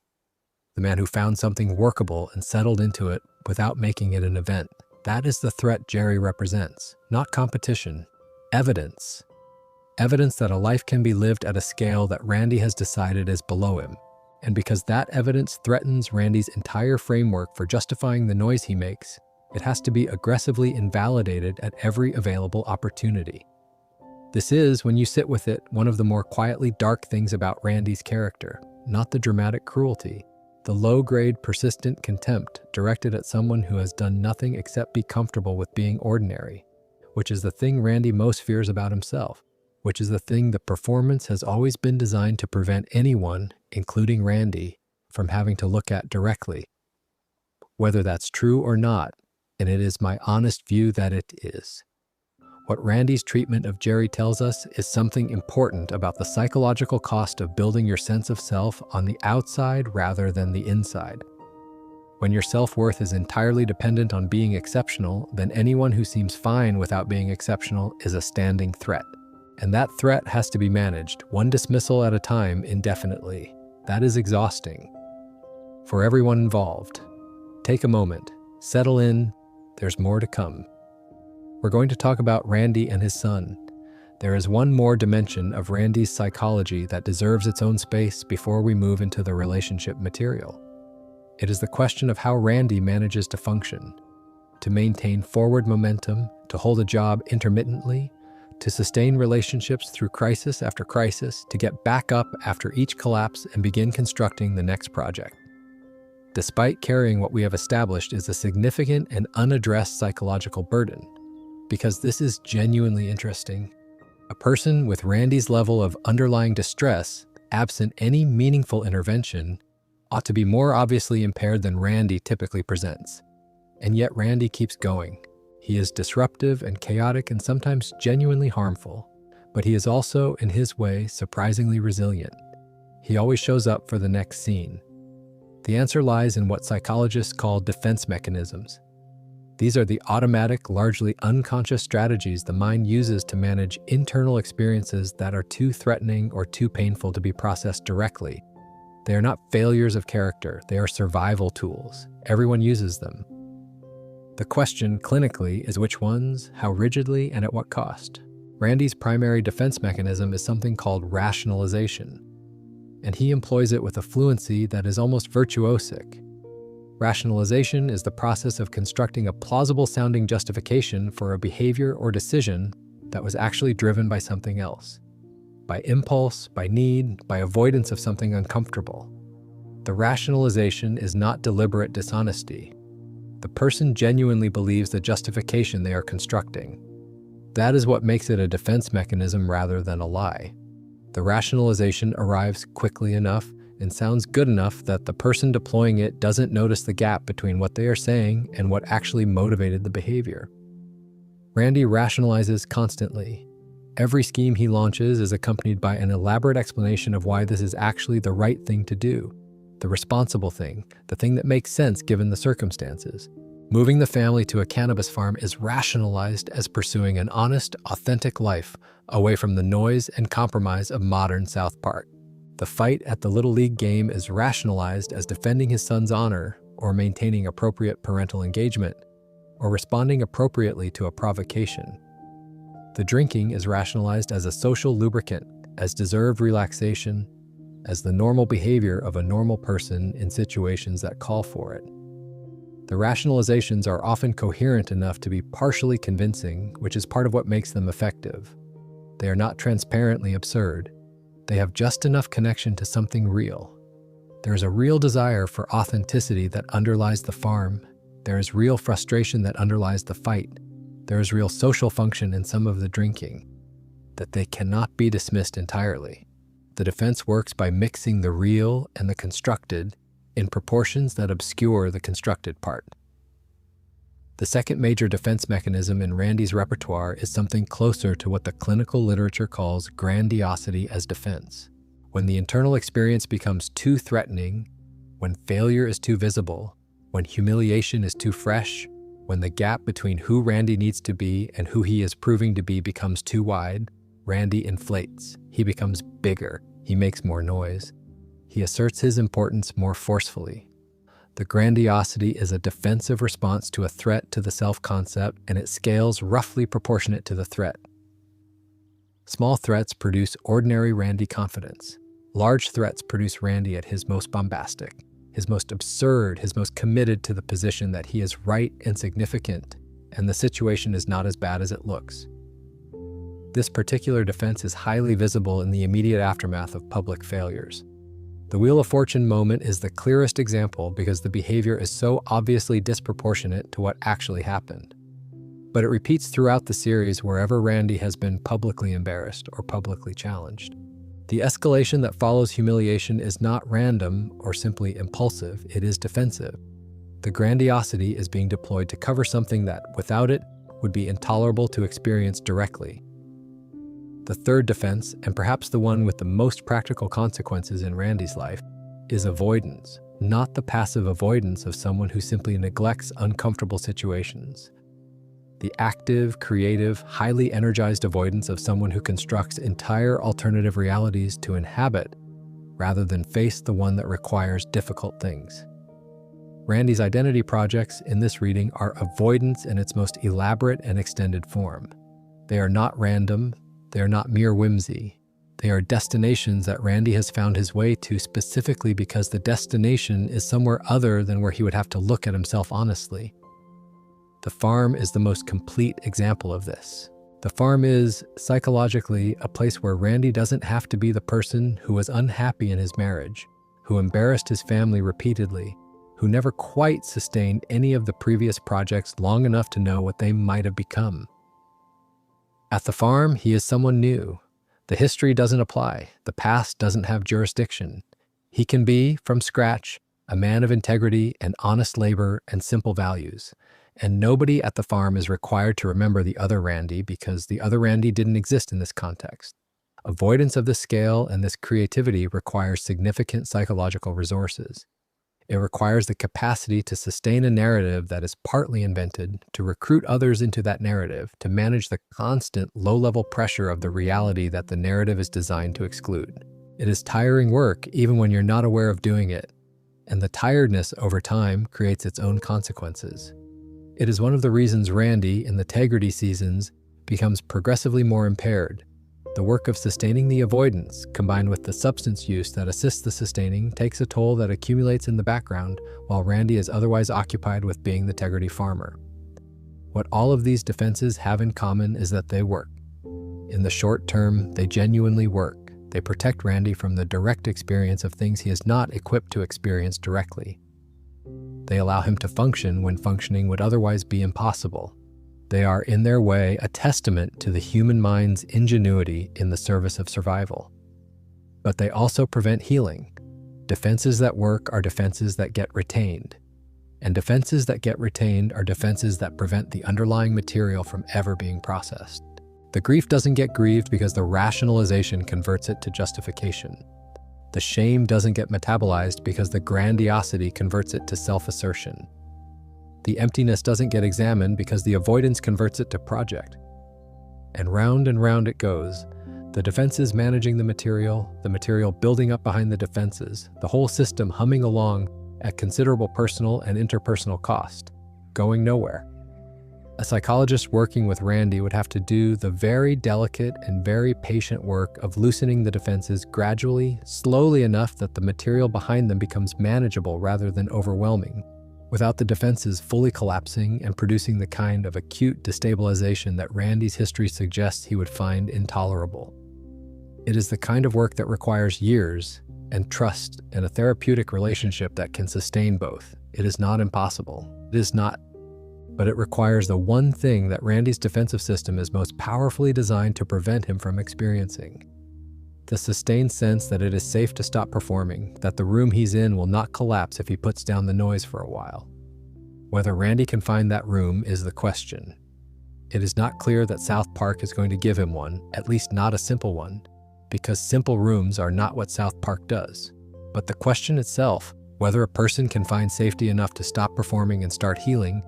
[SPEAKER 1] the man who found something workable and settled into it without making it an event. That is the threat Jerry represents, not competition, evidence. Evidence that a life can be lived at a scale that Randy has decided is below him. And because that evidence threatens Randy's entire framework for justifying the noise he makes, it has to be aggressively invalidated at every available opportunity. This is, when you sit with it, one of the more quietly dark things about Randy's character, not the dramatic cruelty, the low-grade, persistent contempt directed at someone who has done nothing except be comfortable with being ordinary, which is the thing Randy most fears about himself, which is the thing that performance has always been designed to prevent anyone, including Randy, from having to look at directly. Whether that's true or not, and it is my honest view that it is. What Randy's treatment of Jerry tells us is something important about the psychological cost of building your sense of self on the outside rather than the inside. When your self-worth is entirely dependent on being exceptional, then anyone who seems fine without being exceptional is a standing threat. And that threat has to be managed, one dismissal at a time, indefinitely. That is exhausting. For everyone involved. Take a moment, settle in, there's more to come. We're going to talk about Randy and his son. There is one more dimension of Randy's psychology that deserves its own space before we move into the relationship material. It is the question of how Randy manages to function, to maintain forward momentum, to hold a job intermittently, to sustain relationships through crisis after crisis, to get back up after each collapse and begin constructing the next project. Despite carrying what we have established is a significant and unaddressed psychological burden, because this is genuinely interesting. A person with Randy's level of underlying distress, absent any meaningful intervention, ought to be more obviously impaired than Randy typically presents. And yet Randy keeps going. He is disruptive and chaotic and sometimes genuinely harmful, but he is also, in his way, surprisingly resilient. He always shows up for the next scene. The answer lies in what psychologists call defense mechanisms. These are the automatic, largely unconscious strategies the mind uses to manage internal experiences that are too threatening or too painful to be processed directly. They are not failures of character, they are survival tools. Everyone uses them. The question, clinically, is which ones, how rigidly, and at what cost. Randy's primary defense mechanism is something called rationalization, and he employs it with a fluency that is almost virtuosic. Rationalization is the process of constructing a plausible-sounding justification for a behavior or decision that was actually driven by something else. By impulse, by need, by avoidance of something uncomfortable. The rationalization is not deliberate dishonesty. The person genuinely believes the justification they are constructing. That is what makes it a defense mechanism rather than a lie. The rationalization arrives quickly enough and sounds good enough that the person deploying it doesn't notice the gap between what they are saying and what actually motivated the behavior. Randy rationalizes constantly. Every scheme he launches is accompanied by an elaborate explanation of why this is actually the right thing to do, the responsible thing, the thing that makes sense given the circumstances. Moving the family to a cannabis farm is rationalized as pursuing an honest, authentic life away from the noise and compromise of modern South Park. The fight at the Little League game is rationalized as defending his son's honor or maintaining appropriate parental engagement or responding appropriately to a provocation. The drinking is rationalized as a social lubricant, as deserved relaxation, as the normal behavior of a normal person in situations that call for it. The rationalizations are often coherent enough to be partially convincing, which is part of what makes them effective. They are not transparently absurd. They have just enough connection to something real. There is a real desire for authenticity that underlies the farm. There is real frustration that underlies the fight. There is real social function in some of the drinking, that they cannot be dismissed entirely. The defense works by mixing the real and the constructed in proportions that obscure the constructed part. The second major defense mechanism in Randy's repertoire is something closer to what the clinical literature calls grandiosity as defense. When the internal experience becomes too threatening, when failure is too visible, when humiliation is too fresh, when the gap between who Randy needs to be and who he is proving to be becomes too wide, Randy inflates. He becomes bigger. He makes more noise. He asserts his importance more forcefully. The grandiosity is a defensive response to a threat to the self-concept, and it scales roughly proportionate to the threat. Small threats produce ordinary Randy confidence. Large threats produce Randy at his most bombastic, his most absurd, his most committed to the position that he is right and significant, and the situation is not as bad as it looks. This particular defense is highly visible in the immediate aftermath of public failures. The Wheel of Fortune moment is the clearest example because the behavior is so obviously disproportionate to what actually happened. But it repeats throughout the series wherever Randy has been publicly embarrassed or publicly challenged. The escalation that follows humiliation is not random or simply impulsive, it is defensive. The grandiosity is being deployed to cover something that, without it, would be intolerable to experience directly. The third defense, and perhaps the one with the most practical consequences in Randy's life, is avoidance, not the passive avoidance of someone who simply neglects uncomfortable situations. The active, creative, highly energized avoidance of someone who constructs entire alternative realities to inhabit rather than face the one that requires difficult things. Randy's identity projects in this reading are avoidance in its most elaborate and extended form. They are not random. They are not mere whimsy. They are destinations that Randy has found his way to specifically because the destination is somewhere other than where he would have to look at himself honestly. The farm is the most complete example of this. The farm is, psychologically, a place where Randy doesn't have to be the person who was unhappy in his marriage, who embarrassed his family repeatedly, who never quite sustained any of the previous projects long enough to know what they might have become. At the farm, he is someone new. The history doesn't apply. The past doesn't have jurisdiction. He can be, from scratch, a man of integrity and honest labor and simple values. And nobody at the farm is required to remember the other Randy because the other Randy didn't exist in this context. Avoidance of this scale and this creativity requires significant psychological resources. It requires the capacity to sustain a narrative that is partly invented, to recruit others into that narrative, to manage the constant low-level pressure of the reality that the narrative is designed to exclude. It is tiring work even when you're not aware of doing it, and the tiredness over time creates its own consequences. It is one of the reasons Randy, in the Tegrity seasons, becomes progressively more impaired. The work of sustaining the avoidance, combined with the substance use that assists the sustaining, takes a toll that accumulates in the background, while Randy is otherwise occupied with being the Tegrity farmer. What all of these defenses have in common is that they work. In the short term, they genuinely work. They protect Randy from the direct experience of things he is not equipped to experience directly. They allow him to function when functioning would otherwise be impossible. They are, in their way, a testament to the human mind's ingenuity in the service of survival. But they also prevent healing. Defenses that work are defenses that get retained. And defenses that get retained are defenses that prevent the underlying material from ever being processed. The grief doesn't get grieved because the rationalization converts it to justification. The shame doesn't get metabolized because the grandiosity converts it to self-assertion. The emptiness doesn't get examined because the avoidance converts it to project. And round it goes. The defenses managing the material building up behind the defenses, the whole system humming along at considerable personal and interpersonal cost, going nowhere. A psychologist working with Randy would have to do the very delicate and very patient work of loosening the defenses gradually, slowly enough that the material behind them becomes manageable rather than overwhelming, without the defenses fully collapsing and producing the kind of acute destabilization that Randy's history suggests he would find intolerable. It is the kind of work that requires years and trust and a therapeutic relationship that can sustain both. It is not impossible. It is not. But it requires the one thing that Randy's defensive system is most powerfully designed to prevent him from experiencing. The sustained sense that it is safe to stop performing, that the room he's in will not collapse if he puts down the noise for a while. Whether Randy can find that room is the question. It is not clear that South Park is going to give him one, at least not a simple one, because simple rooms are not what South Park does. But the question itself, whether a person can find safety enough to stop performing and start healing,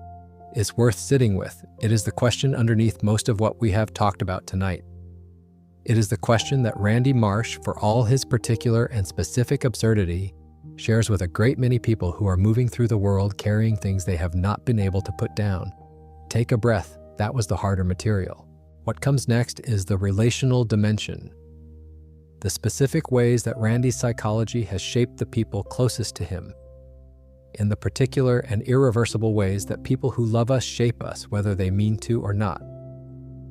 [SPEAKER 1] is worth sitting with. It is the question underneath most of what we have talked about tonight. It is the question that Randy Marsh, for all his particular and specific absurdity, shares with a great many people who are moving through the world carrying things they have not been able to put down. Take a breath. That was the harder material. What comes next is the relational dimension. The specific ways that Randy's psychology has shaped the people closest to him. In the particular and irreversible ways that people who love us shape us, whether they mean to or not.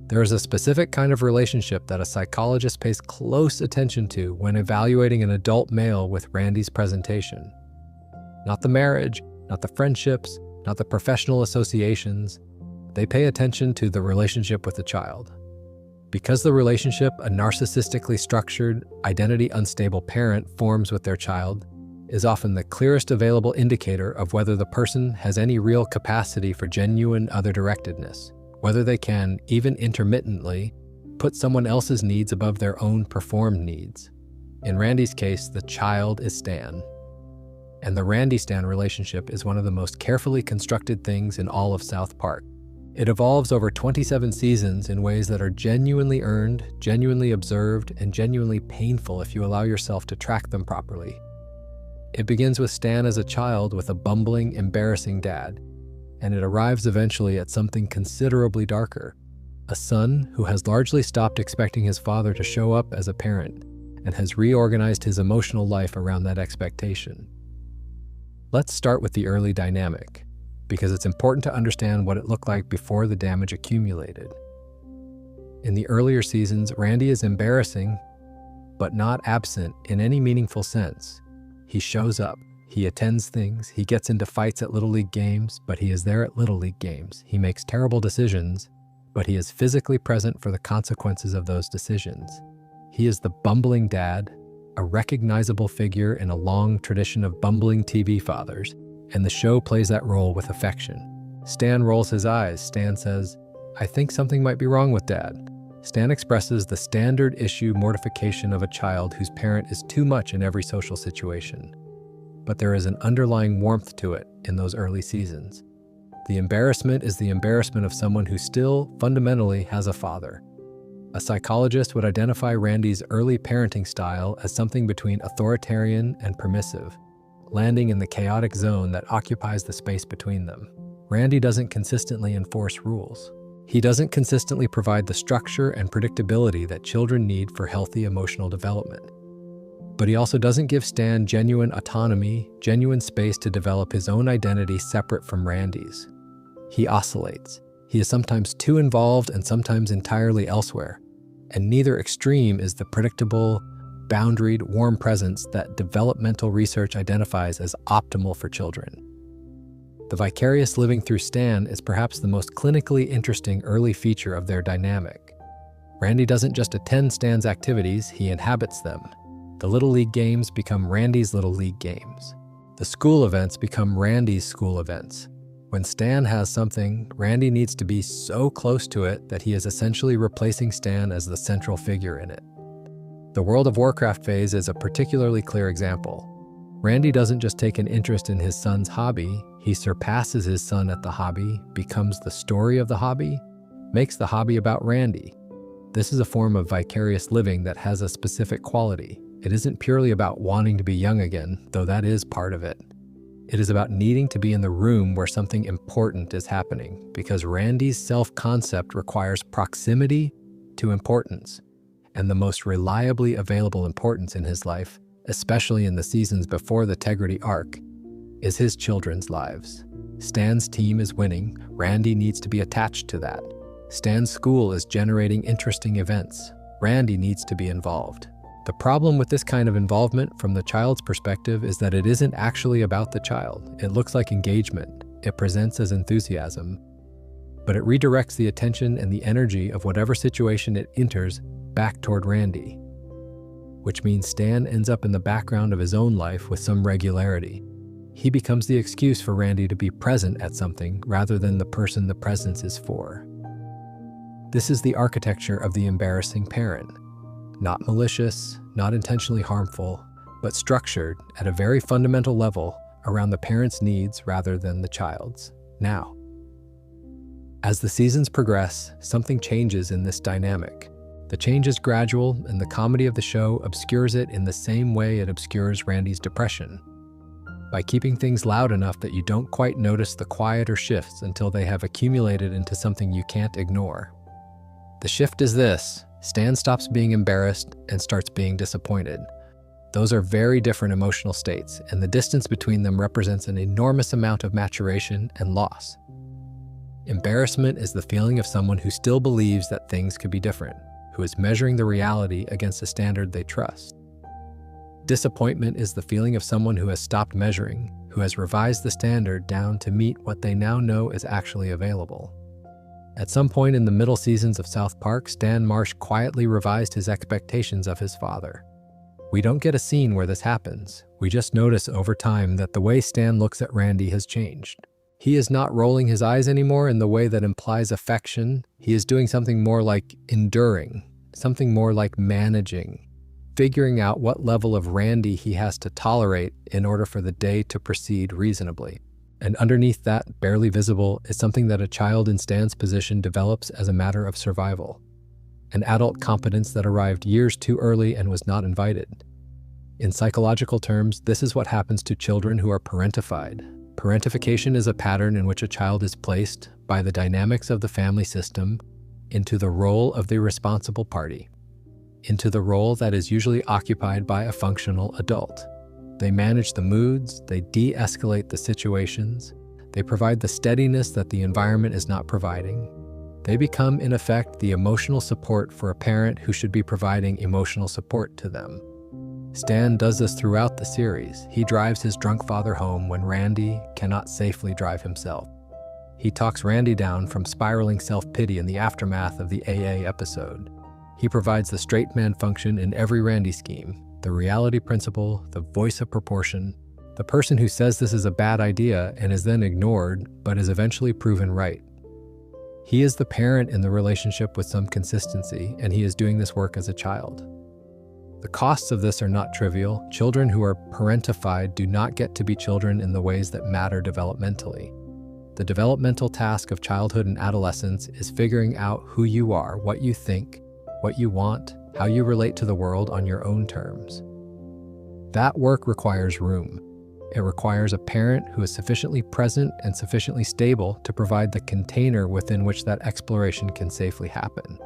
[SPEAKER 1] There is a specific kind of relationship that a psychologist pays close attention to when evaluating an adult male with Randy's presentation. Not the marriage, not the friendships, not the professional associations. They pay attention to the relationship with the child. Because the relationship a narcissistically structured, identity-unstable parent forms with their child is often the clearest available indicator of whether the person has any real capacity for genuine other-directedness, whether they can, even intermittently, put someone else's needs above their own performed needs. In Randy's case, the child is Stan. And the Randy-Stan relationship is one of the most carefully constructed things in all of South Park. It evolves over 27 seasons in ways that are genuinely earned, genuinely observed, and genuinely painful if you allow yourself to track them properly. It begins with Stan as a child with a bumbling, embarrassing dad, and it arrives eventually at something considerably darker, a son who has largely stopped expecting his father to show up as a parent and has reorganized his emotional life around that expectation. Let's start with the early dynamic, because it's important to understand what it looked like before the damage accumulated. In the earlier seasons, Randy is embarrassing, but not absent in any meaningful sense. He shows up, he attends things, he gets into fights at Little League games, but he is there at Little League games. He makes terrible decisions, but he is physically present for the consequences of those decisions. He is the bumbling dad, a recognizable figure in a long tradition of bumbling TV fathers, and the show plays that role with affection. Stan rolls his eyes. Stan says, "I think something might be wrong with Dad." Stan expresses the standard issue mortification of a child whose parent is too much in every social situation. But there is an underlying warmth to it in those early seasons. The embarrassment is the embarrassment of someone who still, fundamentally, has a father. A psychologist would identify Randy's early parenting style as something between authoritarian and permissive, landing in the chaotic zone that occupies the space between them. Randy doesn't consistently enforce rules. He doesn't consistently provide the structure and predictability that children need for healthy emotional development. But he also doesn't give Stan genuine autonomy, genuine space to develop his own identity separate from Randy's. He oscillates. He is sometimes too involved and sometimes entirely elsewhere. And neither extreme is the predictable, boundaried, warm presence that developmental research identifies as optimal for children. The vicarious living through Stan is perhaps the most clinically interesting early feature of their dynamic. Randy doesn't just attend Stan's activities, he inhabits them. The Little League games become Randy's Little League games. The school events become Randy's school events. When Stan has something, Randy needs to be so close to it that he is essentially replacing Stan as the central figure in it. The World of Warcraft phase is a particularly clear example. Randy doesn't just take an interest in his son's hobby, he surpasses his son at the hobby, becomes the story of the hobby, makes the hobby about Randy. This is a form of vicarious living that has a specific quality. It isn't purely about wanting to be young again, though that is part of it. It is about needing to be in the room where something important is happening, because Randy's self-concept requires proximity to importance, and the most reliably available importance in his life, especially in the seasons before the Tegrity arc, is his children's lives. Stan's team is winning. Randy needs to be attached to that. Stan's school is generating interesting events. Randy needs to be involved. The problem with this kind of involvement from the child's perspective is that it isn't actually about the child. It looks like engagement. It presents as enthusiasm. But it redirects the attention and the energy of whatever situation it enters back toward Randy, which means Stan ends up in the background of his own life with some regularity. He becomes the excuse for Randy to be present at something rather than the person the presence is for. This is the architecture of the embarrassing parent. Not malicious, not intentionally harmful, but structured at a very fundamental level around the parent's needs rather than the child's. Now, as the seasons progress, something changes in this dynamic. The change is gradual, and the comedy of the show obscures it in the same way it obscures Randy's depression, by keeping things loud enough that you don't quite notice the quieter shifts until they have accumulated into something you can't ignore. The shift is this: Stan stops being embarrassed and starts being disappointed. Those are very different emotional states, and the distance between them represents an enormous amount of maturation and loss. Embarrassment is the feeling of someone who still believes that things could be different, who is measuring the reality against a standard they trust. Disappointment is the feeling of someone who has stopped measuring, who has revised the standard down to meet what they now know is actually available. At some point in the middle seasons of South Park, Stan Marsh quietly revised his expectations of his father. We don't get a scene where this happens. We just notice over time that the way Stan looks at Randy has changed. He is not rolling his eyes anymore in the way that implies affection. He is doing something more like enduring, something more like managing, figuring out what level of Randy he has to tolerate in order for the day to proceed reasonably. And underneath that, barely visible, is something that a child in Stan's position develops as a matter of survival. An adult competence that arrived years too early and was not invited. In psychological terms, this is what happens to children who are parentified. Parentification is a pattern in which a child is placed, by the dynamics of the family system, into the role of the responsible party, into the role that is usually occupied by a functional adult. They manage the moods, they de-escalate the situations, they provide the steadiness that the environment is not providing. They become, in effect, the emotional support for a parent who should be providing emotional support to them. Stan does this throughout the series. He drives his drunk father home when Randy cannot safely drive himself. He talks Randy down from spiraling self-pity in the aftermath of the AA episode. He provides the straight man function in every Randy scheme, the reality principle, the voice of proportion, The person who says this is a bad idea and is then ignored, but is eventually proven right. He is the parent in the relationship with some consistency, and he is doing this work as a child. The costs of this are not trivial. Children who are parentified do not get to be children in the ways that matter developmentally. The developmental task of childhood and adolescence is figuring out who you are, what you think, what you want, how you relate to the world on your own terms. That work requires room. It requires a parent who is sufficiently present and sufficiently stable to provide the container within which that exploration can safely happen.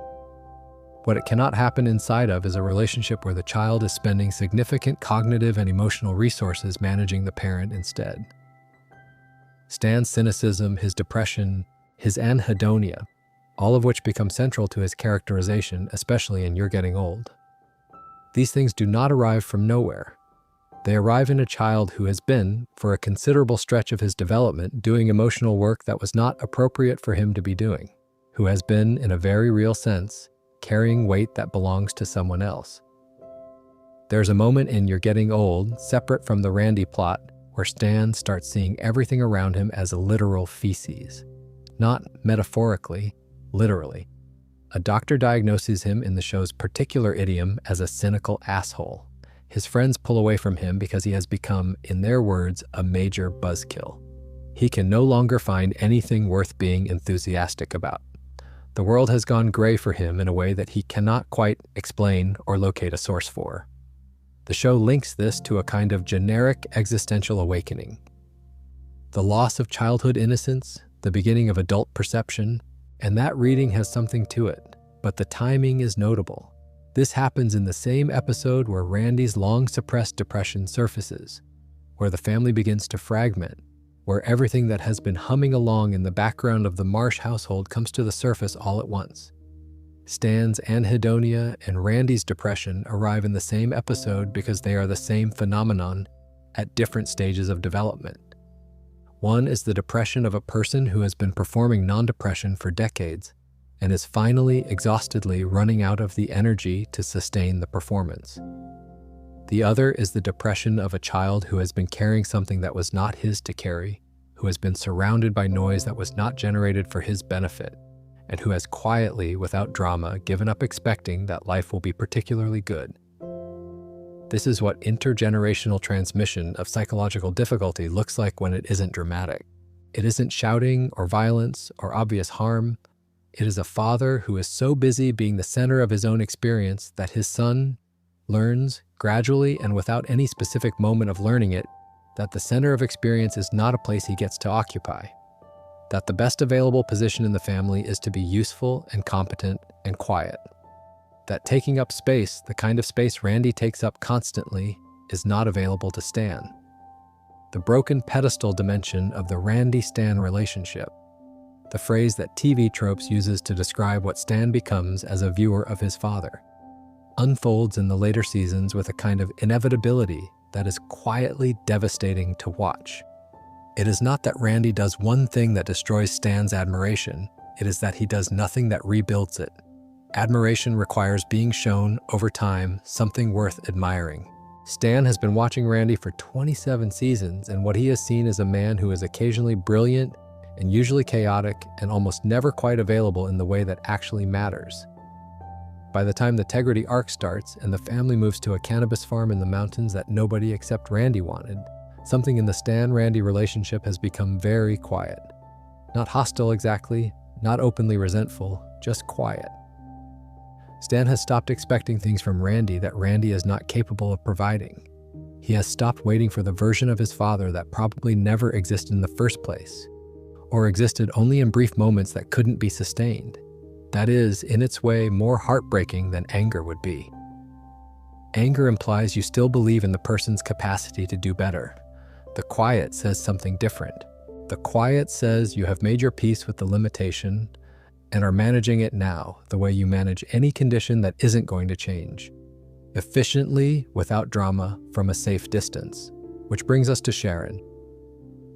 [SPEAKER 1] What it cannot happen inside of is a relationship where the child is spending significant cognitive and emotional resources managing the parent instead. Stan's cynicism, his depression, his anhedonia, all of which become central to his characterization, especially in You're Getting Old. These things do not arrive from nowhere. They arrive in a child who has been, for a considerable stretch of his development, doing emotional work that was not appropriate for him to be doing, who has been, in a very real sense, carrying weight that belongs to someone else. There's a moment in You're Getting Old, separate from the Randy plot, where Stan starts seeing everything around him as a literal feces. Not metaphorically, literally. A doctor diagnoses him in the show's particular idiom as a cynical asshole. His friends pull away from him because he has become, in their words, a major buzzkill. He can no longer find anything worth being enthusiastic about. The world has gone gray for him in a way that he cannot quite explain or locate a source for. The show links this to a kind of generic existential awakening. The loss of childhood innocence, the beginning of adult perception, and that reading has something to it, but the timing is notable. This happens in the same episode where Randy's long-suppressed depression surfaces, where the family begins to fragment, where everything that has been humming along in the background of the Marsh household comes to the surface all at once. Stan's anhedonia and Randy's depression arrive in the same episode because they are the same phenomenon at different stages of development. One is the depression of a person who has been performing non-depression for decades and is finally, exhaustedly running out of the energy to sustain the performance. The other is the depression of a child who has been carrying something that was not his to carry, who has been surrounded by noise that was not generated for his benefit, and who has quietly, without drama, given up expecting that life will be particularly good. This is what intergenerational transmission of psychological difficulty looks like when it isn't dramatic. It isn't shouting or violence or obvious harm. It is a father who is so busy being the center of his own experience that his son learns, gradually and without any specific moment of learning it, that the center of experience is not a place he gets to occupy. That the best available position in the family is to be useful and competent and quiet. That taking up space, the kind of space Randy takes up constantly, is not available to Stan. The broken pedestal dimension of the Randy-Stan relationship, the phrase that TV tropes uses to describe what Stan becomes as a viewer of his father, unfolds in the later seasons with a kind of inevitability that is quietly devastating to watch. It is not that Randy does one thing that destroys Stan's admiration, it is that he does nothing that rebuilds it. Admiration requires being shown, over time, something worth admiring. Stan has been watching Randy for 27 seasons, and what he has seen is a man who is occasionally brilliant and usually chaotic and almost never quite available in the way that actually matters. By the time the Tegrity arc starts and the family moves to a cannabis farm in the mountains that nobody except Randy wanted, something in the Stan-Randy relationship has become very quiet. Not hostile exactly, not openly resentful, just quiet. Stan has stopped expecting things from Randy that Randy is not capable of providing. He has stopped waiting for the version of his father that probably never existed in the first place, or existed only in brief moments that couldn't be sustained. That is, in its way, more heartbreaking than anger would be. Anger implies you still believe in the person's capacity to do better. The quiet says something different. The quiet says you have made your peace with the limitation and are managing it now the way you manage any condition that isn't going to change. Efficiently, without drama, from a safe distance. Which brings us to Sharon.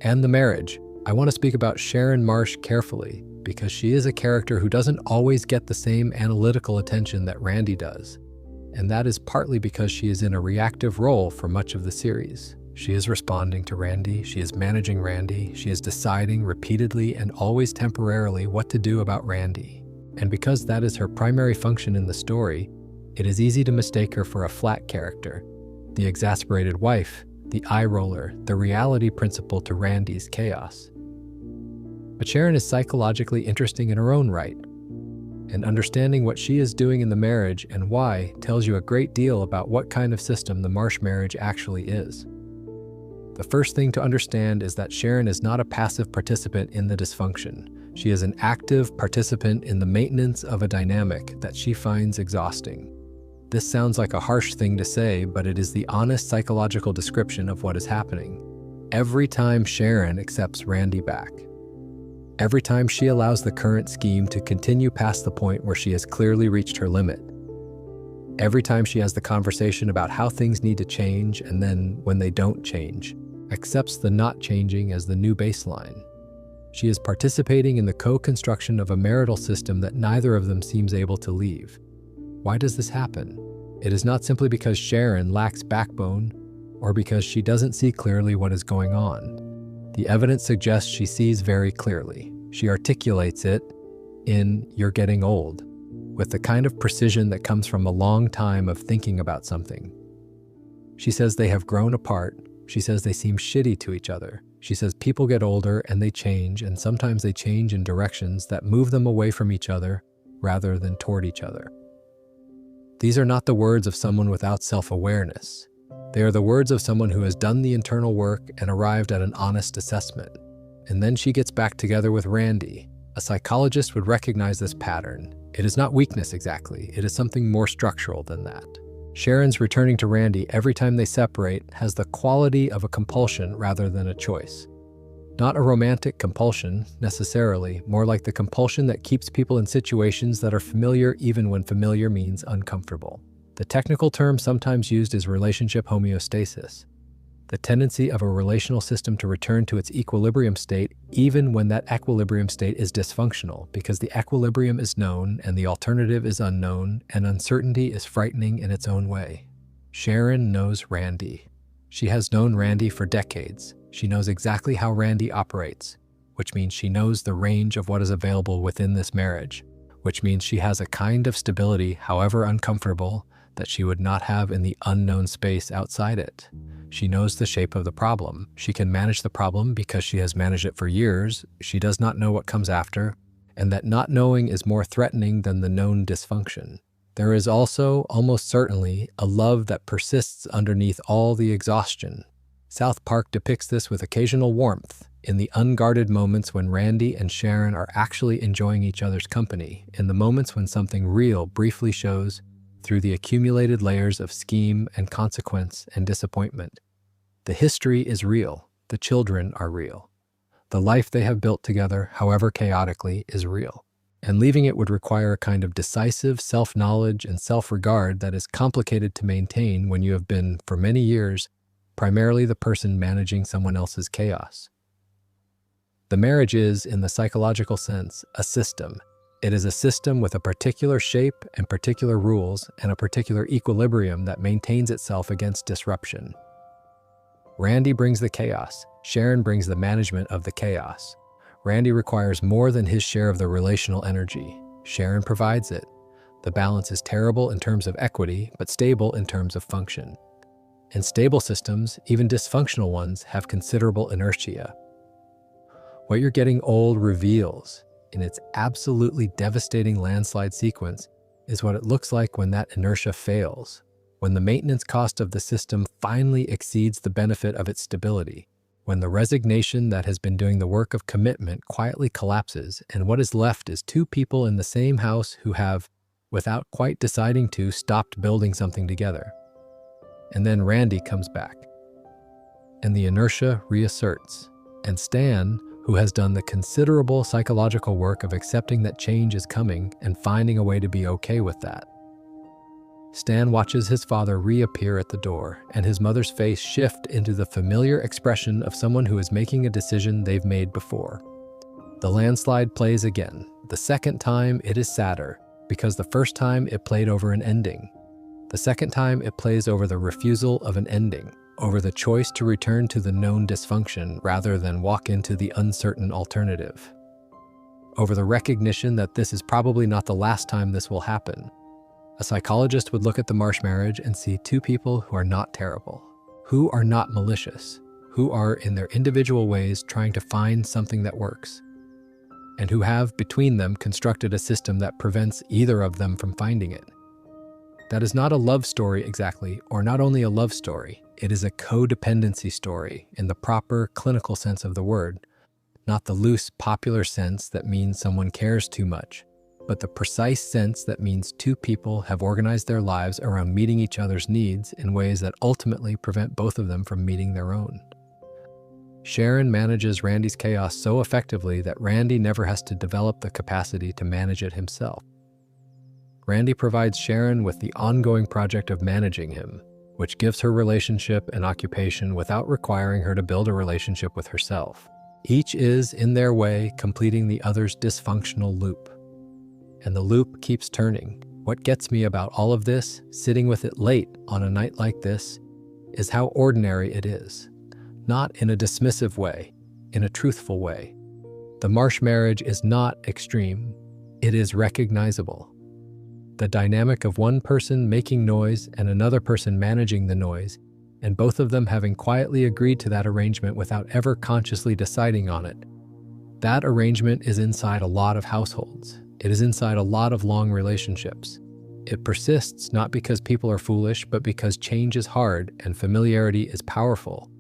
[SPEAKER 1] And the marriage. I want to speak about Sharon Marsh carefully because she is a character who doesn't always get the same analytical attention that Randy does. And that is partly because she is in a reactive role for much of the series. She is responding to Randy, she is managing Randy, she is deciding repeatedly and always temporarily what to do about Randy. And because that is her primary function in the story, it is easy to mistake her for a flat character, the exasperated wife, the eye roller, the reality principle to Randy's chaos. But Sharon is psychologically interesting in her own right, and understanding what she is doing in the marriage and why tells you a great deal about what kind of system the Marsh marriage actually is. The first thing to understand is that Sharon is not a passive participant in the dysfunction. She is an active participant in the maintenance of a dynamic that she finds exhausting. This sounds like a harsh thing to say, but it is the honest psychological description of what is happening. Every time Sharon accepts Randy back, every time she allows the current scheme to continue past the point where she has clearly reached her limit, every time she has the conversation about how things need to change and then, when they don't change, accepts the not changing as the new baseline, she is participating in the co-construction of a marital system that neither of them seems able to leave. Why does this happen? It is not simply because Sharon lacks backbone or because she doesn't see clearly what is going on. The evidence suggests she sees very clearly. She articulates it in "you're getting old," with the kind of precision that comes from a long time of thinking about something. She says they have grown apart. She says they seem shitty to each other. She says people get older and they change, and sometimes they change in directions that move them away from each other rather than toward each other. These are not the words of someone without self-awareness. They are the words of someone who has done the internal work and arrived at an honest assessment. And then she gets back together with Randy. A psychologist would recognize this pattern. It is not weakness exactly. It is something more structural than that. Sharon's returning to Randy every time they separate has the quality of a compulsion rather than a choice. Not a romantic compulsion, necessarily, more like the compulsion that keeps people in situations that are familiar even when familiar means uncomfortable. The technical term sometimes used is relationship homeostasis, the tendency of a relational system to return to its equilibrium state even when that equilibrium state is dysfunctional, because the equilibrium is known and the alternative is unknown, and uncertainty is frightening in its own way. Sharon knows Randy. She has known Randy for decades. She knows exactly how Randy operates, which means she knows the range of what is available within this marriage, which means she has a kind of stability, however uncomfortable, that she would not have in the unknown space outside it. She knows the shape of the problem. She can manage the problem because she has managed it for years. She does not know what comes after, and that not knowing is more threatening than the known dysfunction. There is also, almost certainly, a love that persists underneath all the exhaustion. South Park depicts this with occasional warmth, in the unguarded moments when Randy and Sharon are actually enjoying each other's company, in the moments when something real briefly shows through the accumulated layers of scheme and consequence and disappointment. The history is real. The children are real. The life they have built together, however chaotically, is real. And leaving it would require a kind of decisive self-knowledge and self-regard that is complicated to maintain when you have been, for many years, primarily the person managing someone else's chaos. The marriage is, in the psychological sense, a system. It is a system with a particular shape and particular rules and a particular equilibrium that maintains itself against disruption. Randy brings the chaos. Sharon brings the management of the chaos. Randy requires more than his share of the relational energy. Sharon provides it. The balance is terrible in terms of equity, but stable in terms of function. And stable systems, even dysfunctional ones, have considerable inertia. What You're Getting Old reveals, in its absolutely devastating landslide sequence, is what it looks like when that inertia fails, when the maintenance cost of the system finally exceeds the benefit of its stability, when the resignation that has been doing the work of commitment quietly collapses, and what is left is two people in the same house who have, without quite deciding to, stopped building something together. And then Randy comes back, and the inertia reasserts, and Stan, who has done the considerable psychological work of accepting that change is coming and finding a way to be okay with that. Stan watches his father reappear at the door and his mother's face shift into the familiar expression of someone who is making a decision they've made before. The landslide plays again. The second time it is sadder, because the first time it played over an ending. The second time it plays over the refusal of an ending. over the choice to return to the known dysfunction rather than walk into the uncertain alternative, over the recognition that this is probably not the last time this will happen. A psychologist would look at the Marsh marriage and see two people who are not terrible, who are not malicious, who are in their individual ways trying to find something that works, and who have between them constructed a system that prevents either of them from finding it. That is not a love story exactly, or not only a love story, it is a codependency story in the proper clinical sense of the word, not the loose popular sense that means someone cares too much, but the precise sense that means two people have organized their lives around meeting each other's needs in ways that ultimately prevent both of them from meeting their own. Sharon manages Randy's chaos so effectively that Randy never has to develop the capacity to manage it himself. Randy provides Sharon with the ongoing project of managing him, which gives her relationship and occupation without requiring her to build a relationship with herself. Each is, in their way, completing the other's dysfunctional loop. And the loop keeps turning. What gets me about all of this, sitting with it late on a night like this, is how ordinary it is. Not in a dismissive way, in a truthful way. The Marsh marriage is not extreme. It is recognizable. The dynamic of one person making noise and another person managing the noise, and both of them having quietly agreed to that arrangement without ever consciously deciding on it. That arrangement is inside a lot of households. It is inside a lot of long relationships. It persists not because people are foolish, but because change is hard and familiarity is powerful.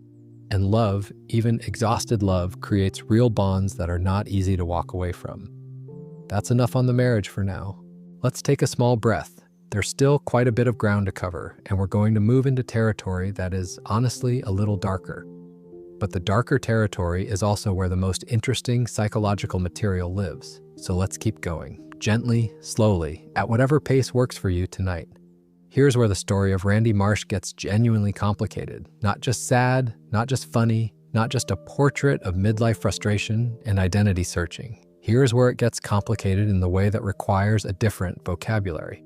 [SPEAKER 1] And love, even exhausted love, creates real bonds that are not easy to walk away from. That's enough on the marriage for now. Let's take a small breath. There's still quite a bit of ground to cover, and we're going to move into territory that is honestly a little darker. But the darker territory is also where the most interesting psychological material lives. So let's keep going, gently, slowly, at whatever pace works for you tonight. Here's where the story of Randy Marsh gets genuinely complicated. Not just sad, not just funny, not just a portrait of midlife frustration and identity searching. Here's where it gets complicated in the way that requires a different vocabulary.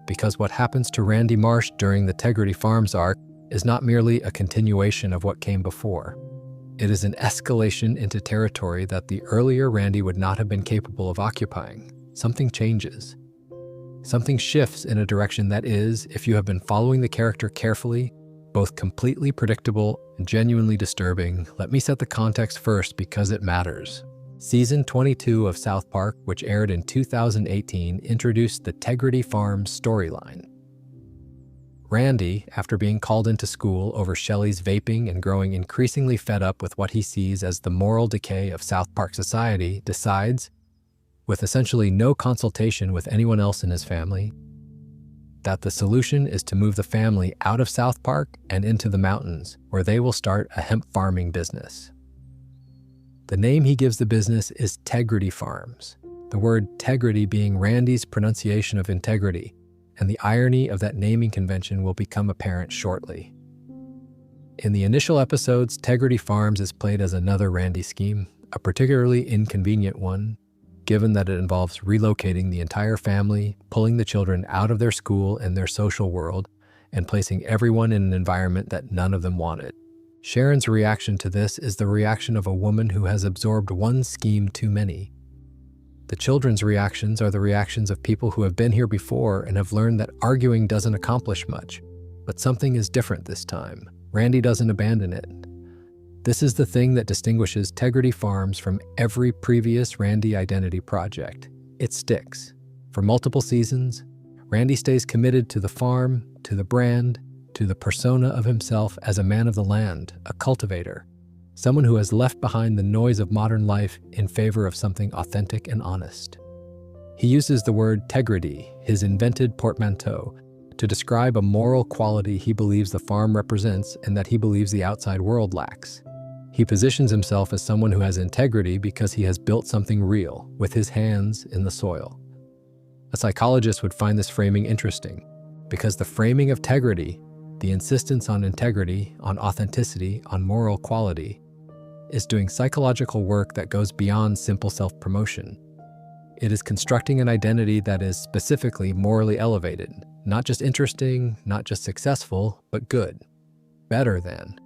[SPEAKER 1] Because what happens to Randy Marsh during the Integrity Farms arc is not merely a continuation of what came before. It is an escalation into territory that the earlier Randy would not have been capable of occupying. Something changes. Something shifts in a direction that is, if you have been following the character carefully, both completely predictable and genuinely disturbing. Let me set the context first because it matters. Season 22 of South Park, which aired in 2018, introduced the Integrity Farms storyline. Randy, after being called into school over Shelley's vaping and growing increasingly fed up with what he sees as the moral decay of South Park society, decides, with essentially no consultation with anyone else in his family, that the solution is to move the family out of South Park and into the mountains, where they will start a hemp farming business. The name he gives the business is Integrity Farms, the word integrity being Randy's pronunciation of integrity, and the irony of that naming convention will become apparent shortly. In the initial episodes, Integrity Farms is played as another Randy scheme, a particularly inconvenient one, given that it involves relocating the entire family, pulling the children out of their school and their social world, and placing everyone in an environment that none of them wanted. Sharon's reaction to this is the reaction of a woman who has absorbed one scheme too many. The children's reactions are the reactions of people who have been here before and have learned that arguing doesn't accomplish much. But something is different this time. Randy doesn't abandon it. This is the thing that distinguishes Integrity Farms from every previous Randy identity project. It sticks. For multiple seasons, Randy stays committed to the farm, to the brand, to the persona of himself as a man of the land, a cultivator, someone who has left behind the noise of modern life in favor of something authentic and honest. He uses the word integrity, his invented portmanteau, to describe a moral quality he believes the farm represents and that he believes the outside world lacks. He positions himself as someone who has integrity because he has built something real, with his hands in the soil. A psychologist would find this framing interesting, because the framing of integrity, the insistence on integrity, on authenticity, on moral quality, is doing psychological work that goes beyond simple self-promotion. It is constructing an identity that is specifically morally elevated, not just interesting, not just successful, but good. better than.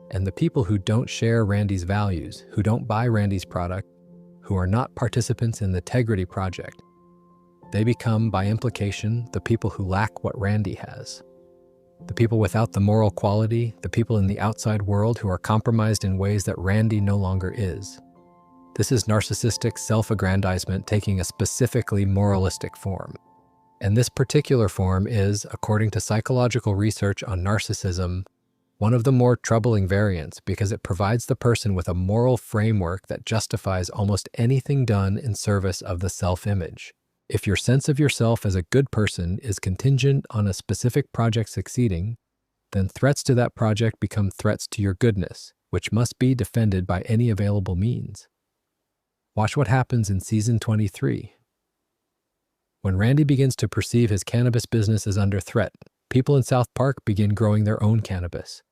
[SPEAKER 1] And the people who don't share Randy's values, who don't buy Randy's product, who are not participants in the Integrity Project, they become, by implication, the people who lack what Randy has. The people without the moral quality, the people in the outside world who are compromised in ways that Randy no longer is. This is narcissistic self-aggrandizement taking a specifically moralistic form. And this particular form is, according to psychological research on narcissism, one of the more troubling variants because it provides the person with a moral framework that justifies almost anything done in service of the self-image. If your sense of yourself as a good person is contingent on a specific project succeeding, then threats to that project become threats to your goodness, which must be defended by any available means. Watch what happens in season 23. When Randy begins to perceive his cannabis business as under threat, people in South Park begin growing their own cannabis.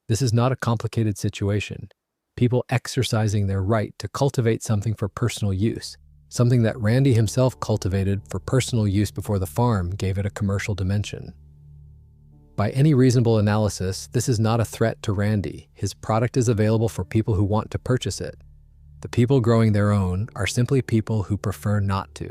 [SPEAKER 1] This is not a complicated situation. People exercising their right to cultivate something for personal use, something that Randy himself cultivated for personal use before the farm gave it a commercial dimension. By any reasonable analysis, this is not a threat to Randy. His product is available for people who want to purchase it. The people growing their own are simply people who prefer not to.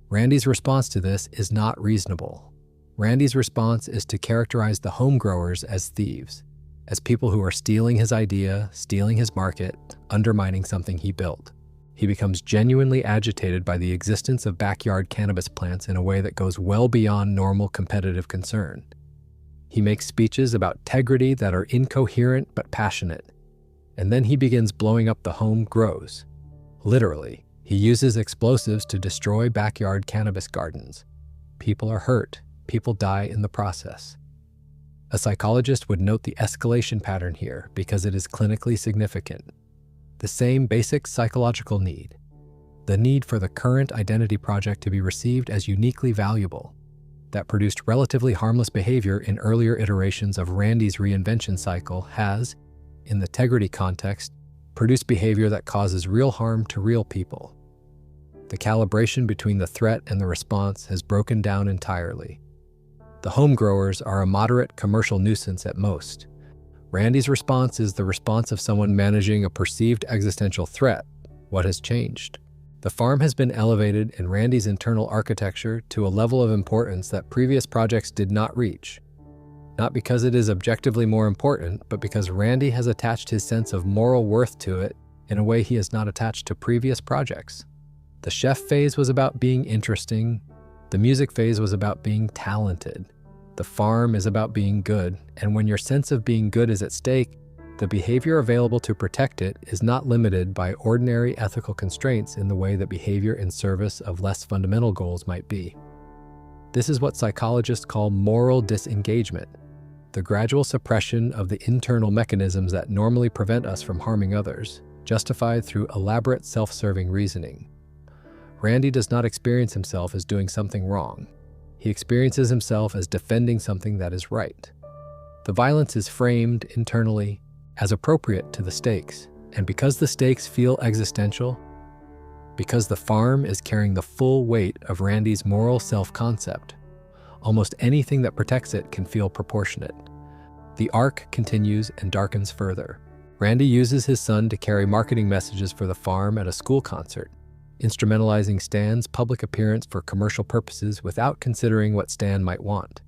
[SPEAKER 1] Randy's response to this is not reasonable. Randy's response is to characterize the home growers as thieves, as people who are stealing his idea, stealing his market, undermining something he built. He becomes genuinely agitated by the existence of backyard cannabis plants in a way that goes well beyond normal competitive concern. He makes speeches about integrity that are incoherent but passionate, and then he begins blowing up the home grows. Literally, he uses explosives to destroy backyard cannabis gardens. People are hurt. People die in the process. A psychologist would note the escalation pattern here because it is clinically significant. The same basic psychological need, the need for the current identity project to be received as uniquely valuable, that produced relatively harmless behavior in earlier iterations of Randy's reinvention cycle has, in the integrity context, produced behavior that causes real harm to real people. The calibration between the threat and the response has broken down entirely. The home growers are a moderate commercial nuisance at most. Randy's response is the response of someone managing a perceived existential threat. What has changed? The farm has been elevated in Randy's internal architecture to a level of importance that previous projects did not reach. Not because it is objectively more important, but because Randy has attached his sense of moral worth to it in a way he has not attached to previous projects. The chef phase was about being interesting. The music phase was about being talented. The farm is about being good, and when your sense of being good is at stake, the behavior available to protect it is not limited by ordinary ethical constraints in the way that behavior in service of less fundamental goals might be. This is what psychologists call moral disengagement, the gradual suppression of the internal mechanisms that normally prevent us from harming others, justified through elaborate self-serving reasoning. Randy does not experience himself as doing something wrong. He experiences himself as defending something that is right. The violence is framed internally as appropriate to the stakes, and because the stakes feel existential, because the farm is carrying the full weight of Randy's moral self-concept, almost anything that protects it can feel proportionate. The arc continues and darkens further. Randy uses his son to carry marketing messages for the farm at a school concert, instrumentalizing Stan's public appearance for commercial purposes without considering what Stan might want.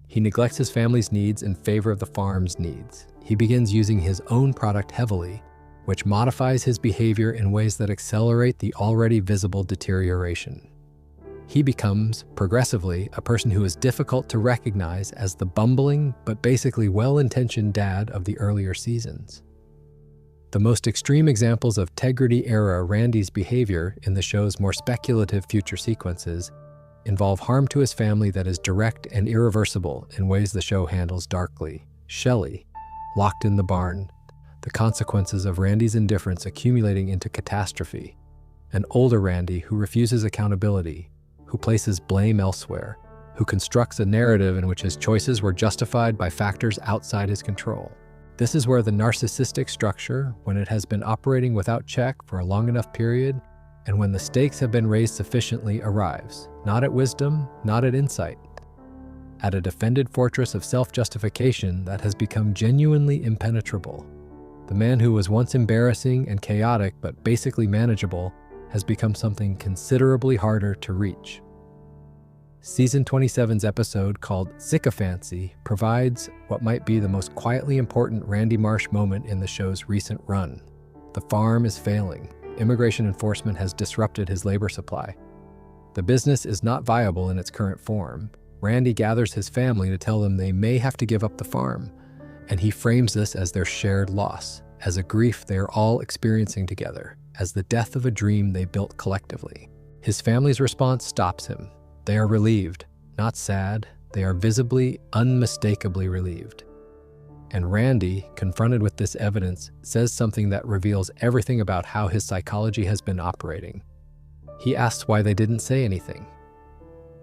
[SPEAKER 1] He neglects his family's needs in favor of the farm's needs. He begins using his own product heavily, which modifies his behavior in ways that accelerate the already visible deterioration. He becomes, progressively, a person who is difficult to recognize as the bumbling but basically well-intentioned dad of the earlier seasons. The most extreme examples of Integrity-era Randy's behavior in the show's more speculative future sequences involve harm to his family that is direct and irreversible in ways the show handles darkly. Shelley, locked in the barn, the consequences of Randy's indifference accumulating into catastrophe. An older Randy who refuses accountability, who places blame elsewhere, who constructs a narrative in which his choices were justified by factors outside his control. This is where the narcissistic structure, when it has been operating without check for a long enough period, and when the stakes have been raised sufficiently, arrives, not at wisdom, not at insight, at a defended fortress of self-justification that has become genuinely impenetrable. The man who was once embarrassing and chaotic but basically manageable has become something considerably harder to reach. Season 27's episode called Sycophancy provides what might be the most quietly important Randy Marsh moment in the show's recent run. The farm is failing. Immigration enforcement has disrupted his labor supply. The business is not viable in its current form. Randy gathers his family to tell them they may have to give up the farm, and he frames this as their shared loss, as a grief they are all experiencing together, as the death of a dream they built collectively. His family's response stops him. They are relieved, not sad. They are visibly, unmistakably relieved. And Randy, confronted with this evidence, says something that reveals everything about how his psychology has been operating. He asks why they didn't say anything.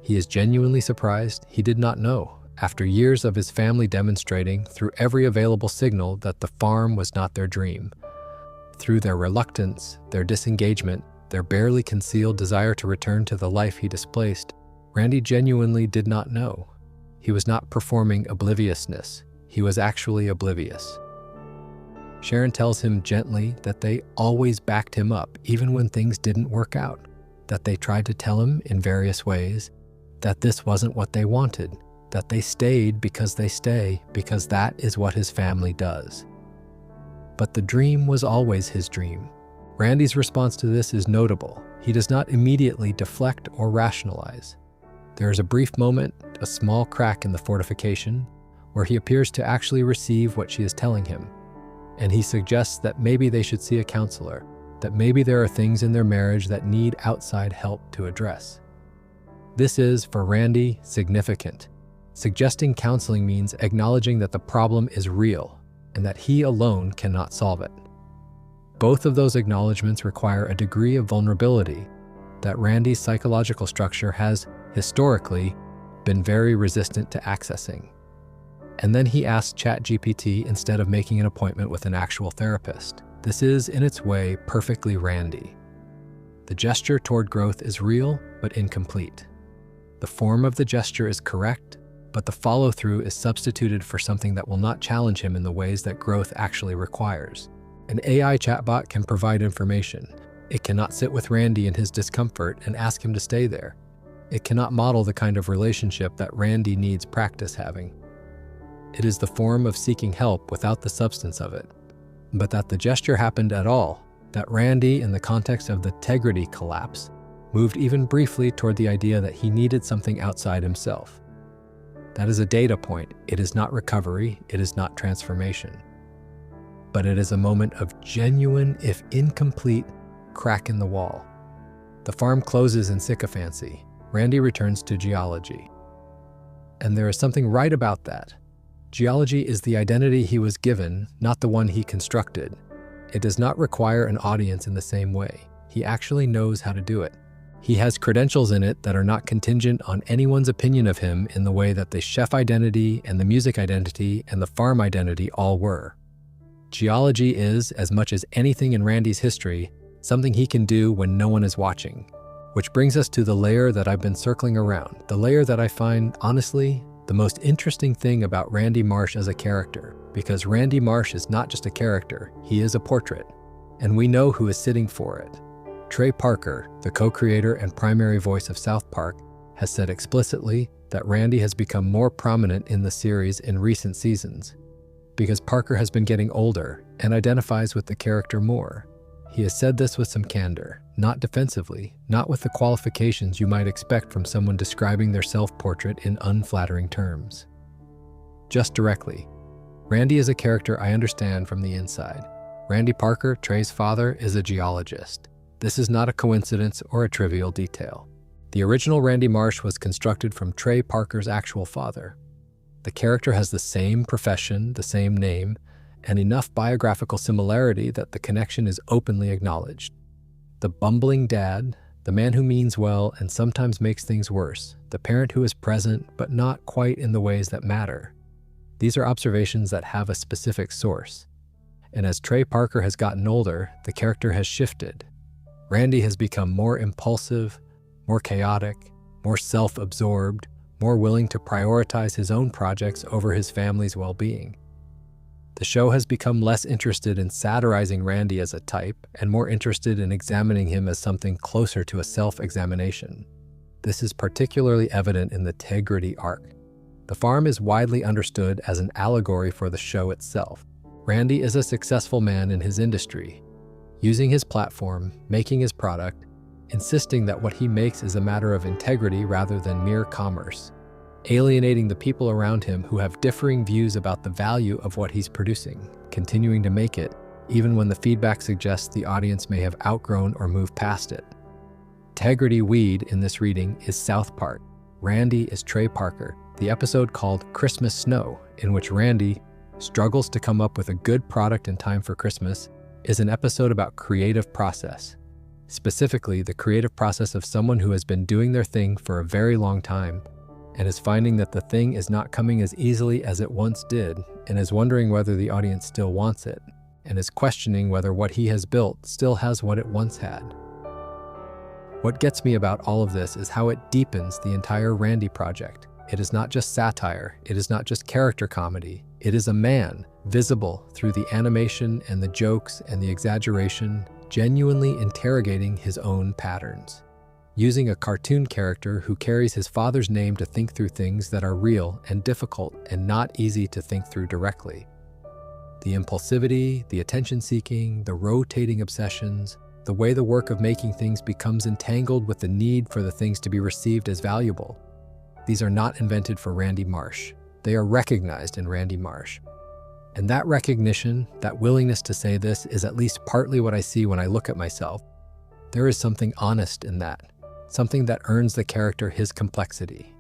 [SPEAKER 1] He is genuinely surprised he did not know, after years of his family demonstrating through every available signal that the farm was not their dream. Through their reluctance, their disengagement, their barely concealed desire to return to the life he displaced, Randy genuinely did not know. He was not performing obliviousness. He was actually oblivious. Sharon tells him gently that they always backed him up even when things didn't work out, that they tried to tell him in various ways that this wasn't what they wanted, that they stayed because they stay, because that is what his family does. But the dream was always his dream. Randy's response to this is notable. He does not immediately deflect or rationalize. There is a brief moment, a small crack in the fortification, where he appears to actually receive what she is telling him, and he suggests that maybe they should see a counselor, that maybe there are things in their marriage that need outside help to address. This is, for Randy, significant. Suggesting counseling means acknowledging that the problem is real and that he alone cannot solve it. Both of those acknowledgments require a degree of vulnerability that Randy's psychological structure has, historically, been very resistant to accessing. And then he asks ChatGPT instead of making an appointment with an actual therapist. This is, in its way, perfectly Randy. The gesture toward growth is real, but incomplete. The form of the gesture is correct, but the follow-through is substituted for something that will not challenge him in the ways that growth actually requires. An AI chatbot can provide information. It cannot sit with Randy in his discomfort and ask him to stay there. It cannot model the kind of relationship that Randy needs practice having. It is the form of seeking help without the substance of it. But that the gesture happened at all, that Randy, in the context of the Tegrity collapse, moved even briefly toward the idea that he needed something outside himself. That is a data point. It is not recovery. It is not transformation. But it is a moment of genuine, if incomplete, crack in the wall. The farm closes in sycophancy. Randy returns to geology. And there is something right about that. Geology is the identity he was given, not the one he constructed. It does not require an audience in the same way. He actually knows how to do it. He has credentials in it that are not contingent on anyone's opinion of him in the way that the chef identity and the music identity and the farm identity all were. Geology is, as much as anything in Randy's history, something he can do when no one is watching. Which brings us to the layer that I've been circling around, the layer that I find, honestly, the most interesting thing about Randy Marsh as a character, because Randy Marsh is not just a character, he is a portrait, and we know who is sitting for it. Trey Parker, the co-creator and primary voice of South Park, has said explicitly that Randy has become more prominent in the series in recent seasons, because Parker has been getting older and identifies with the character more. He has said this with some candor, not defensively, not with the qualifications you might expect from someone describing their self-portrait in unflattering terms. Just directly. Randy is a character I understand from the inside. Randy Parker, Trey's father, is a geologist. This is not a coincidence or a trivial detail. The original Randy Marsh was constructed from Trey Parker's actual father. The character has the same profession, the same name, and enough biographical similarity that the connection is openly acknowledged. The bumbling dad, the man who means well and sometimes makes things worse, the parent who is present but not quite in the ways that matter. These are observations that have a specific source. And as Trey Parker has gotten older, the character has shifted. Randy has become more impulsive, more chaotic, more self-absorbed, more willing to prioritize his own projects over his family's well-being. The show has become less interested in satirizing Randy as a type and more interested in examining him as something closer to a self-examination. This is particularly evident in the Integrity arc. The farm is widely understood as an allegory for the show itself. Randy is a successful man in his industry, using his platform, making his product, insisting that what he makes is a matter of integrity rather than mere commerce, alienating the people around him who have differing views about the value of what he's producing, continuing to make it, even when the feedback suggests the audience may have outgrown or moved past it. Integrity weed in this reading is South Park. Randy is Trey Parker, the episode called Christmas Snow, in which Randy struggles to come up with a good product in time for Christmas, is an episode about creative process. Specifically, the creative process of someone who has been doing their thing for a very long time and is finding that the thing is not coming as easily as it once did and is wondering whether the audience still wants it and is questioning whether what he has built still has what it once had. What gets me about all of this is how it deepens the entire Randy project. It is not just satire, it is not just character comedy, it is a man, visible through the animation and the jokes and the exaggeration, genuinely interrogating his own patterns. Using a cartoon character who carries his father's name to think through things that are real and difficult and not easy to think through directly. The impulsivity, the attention-seeking, the rotating obsessions, the way the work of making things becomes entangled with the need for the things to be received as valuable. These are not invented for Randy Marsh. They are recognized in Randy Marsh. And that recognition, that willingness to say this, is at least partly what I see when I look at myself. There is something honest in that, something that earns the character his complexity.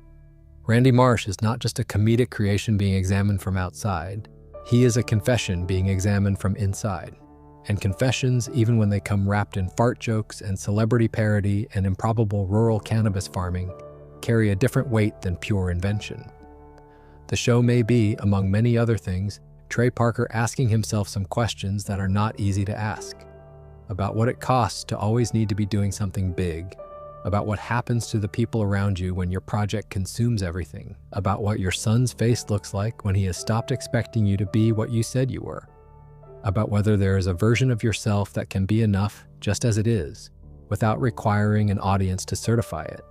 [SPEAKER 1] Randy Marsh is not just a comedic creation being examined from outside. He is a confession being examined from inside. And confessions, even when they come wrapped in fart jokes and celebrity parody and improbable rural cannabis farming, carry a different weight than pure invention. The show may be, among many other things, Trey Parker asking himself some questions that are not easy to ask. About what it costs to always need to be doing something big. About what happens to the people around you when your project consumes everything. About what your son's face looks like when he has stopped expecting you to be what you said you were. About whether there is a version of yourself that can be enough just as it is, without requiring an audience to certify it.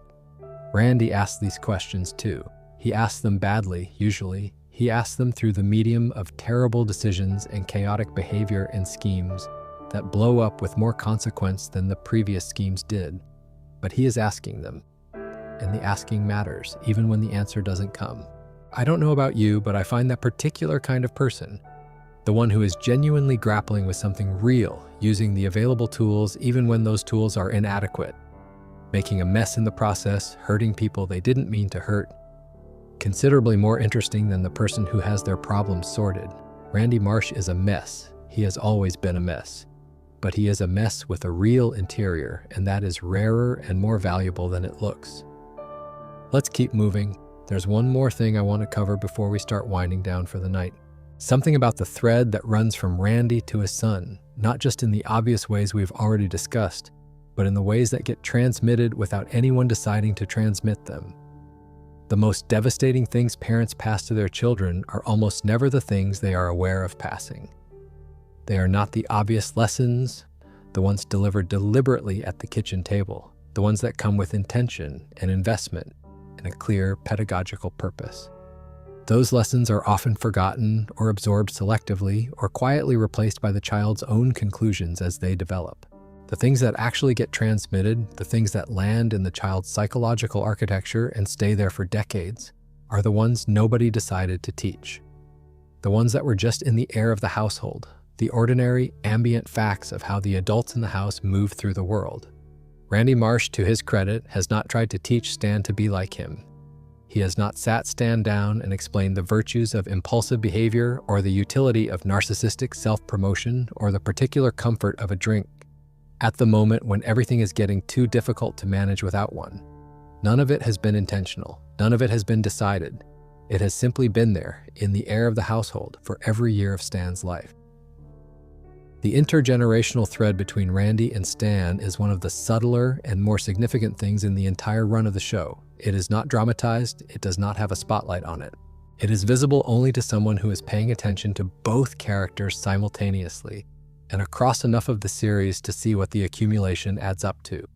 [SPEAKER 1] Randy asks these questions too. He asks them badly, usually. He asks them through the medium of terrible decisions and chaotic behavior and schemes that blow up with more consequence than the previous schemes did. But he is asking them, and the asking matters, even when the answer doesn't come. I don't know about you, but I find that particular kind of person, the one who is genuinely grappling with something real, using the available tools even when those tools are inadequate, making a mess in the process, hurting people they didn't mean to hurt, considerably more interesting than the person who has their problems sorted. Randy Marsh is a mess. He has always been a mess. But he is a mess with a real interior, and that is rarer and more valuable than it looks. Let's keep moving. There's one more thing I want to cover before we start winding down for the night. Something about the thread that runs from Randy to his son, not just in the obvious ways we've already discussed, but in the ways that get transmitted without anyone deciding to transmit them. The most devastating things parents pass to their children are almost never the things they are aware of passing. They are not the obvious lessons, the ones delivered deliberately at the kitchen table, the ones that come with intention and investment and a clear pedagogical purpose. Those lessons are often forgotten or absorbed selectively or quietly replaced by the child's own conclusions as they develop. The things that actually get transmitted, the things that land in the child's psychological architecture and stay there for decades, are the ones nobody decided to teach. The ones that were just in the air of the household, the ordinary, ambient facts of how the adults in the house move through the world. Randy Marsh, to his credit, has not tried to teach Stan to be like him. He has not sat Stan down and explained the virtues of impulsive behavior or the utility of narcissistic self-promotion or the particular comfort of a drink at the moment when everything is getting too difficult to manage without one. None of it has been intentional. None of it has been decided. It has simply been there, in the air of the household, for every year of Stan's life. The intergenerational thread between Randy and Stan is one of the subtler and more significant things in the entire run of the show. It is not dramatized, it does not have a spotlight on it. It is visible only to someone who is paying attention to both characters simultaneously and across enough of the series to see what the accumulation adds up to.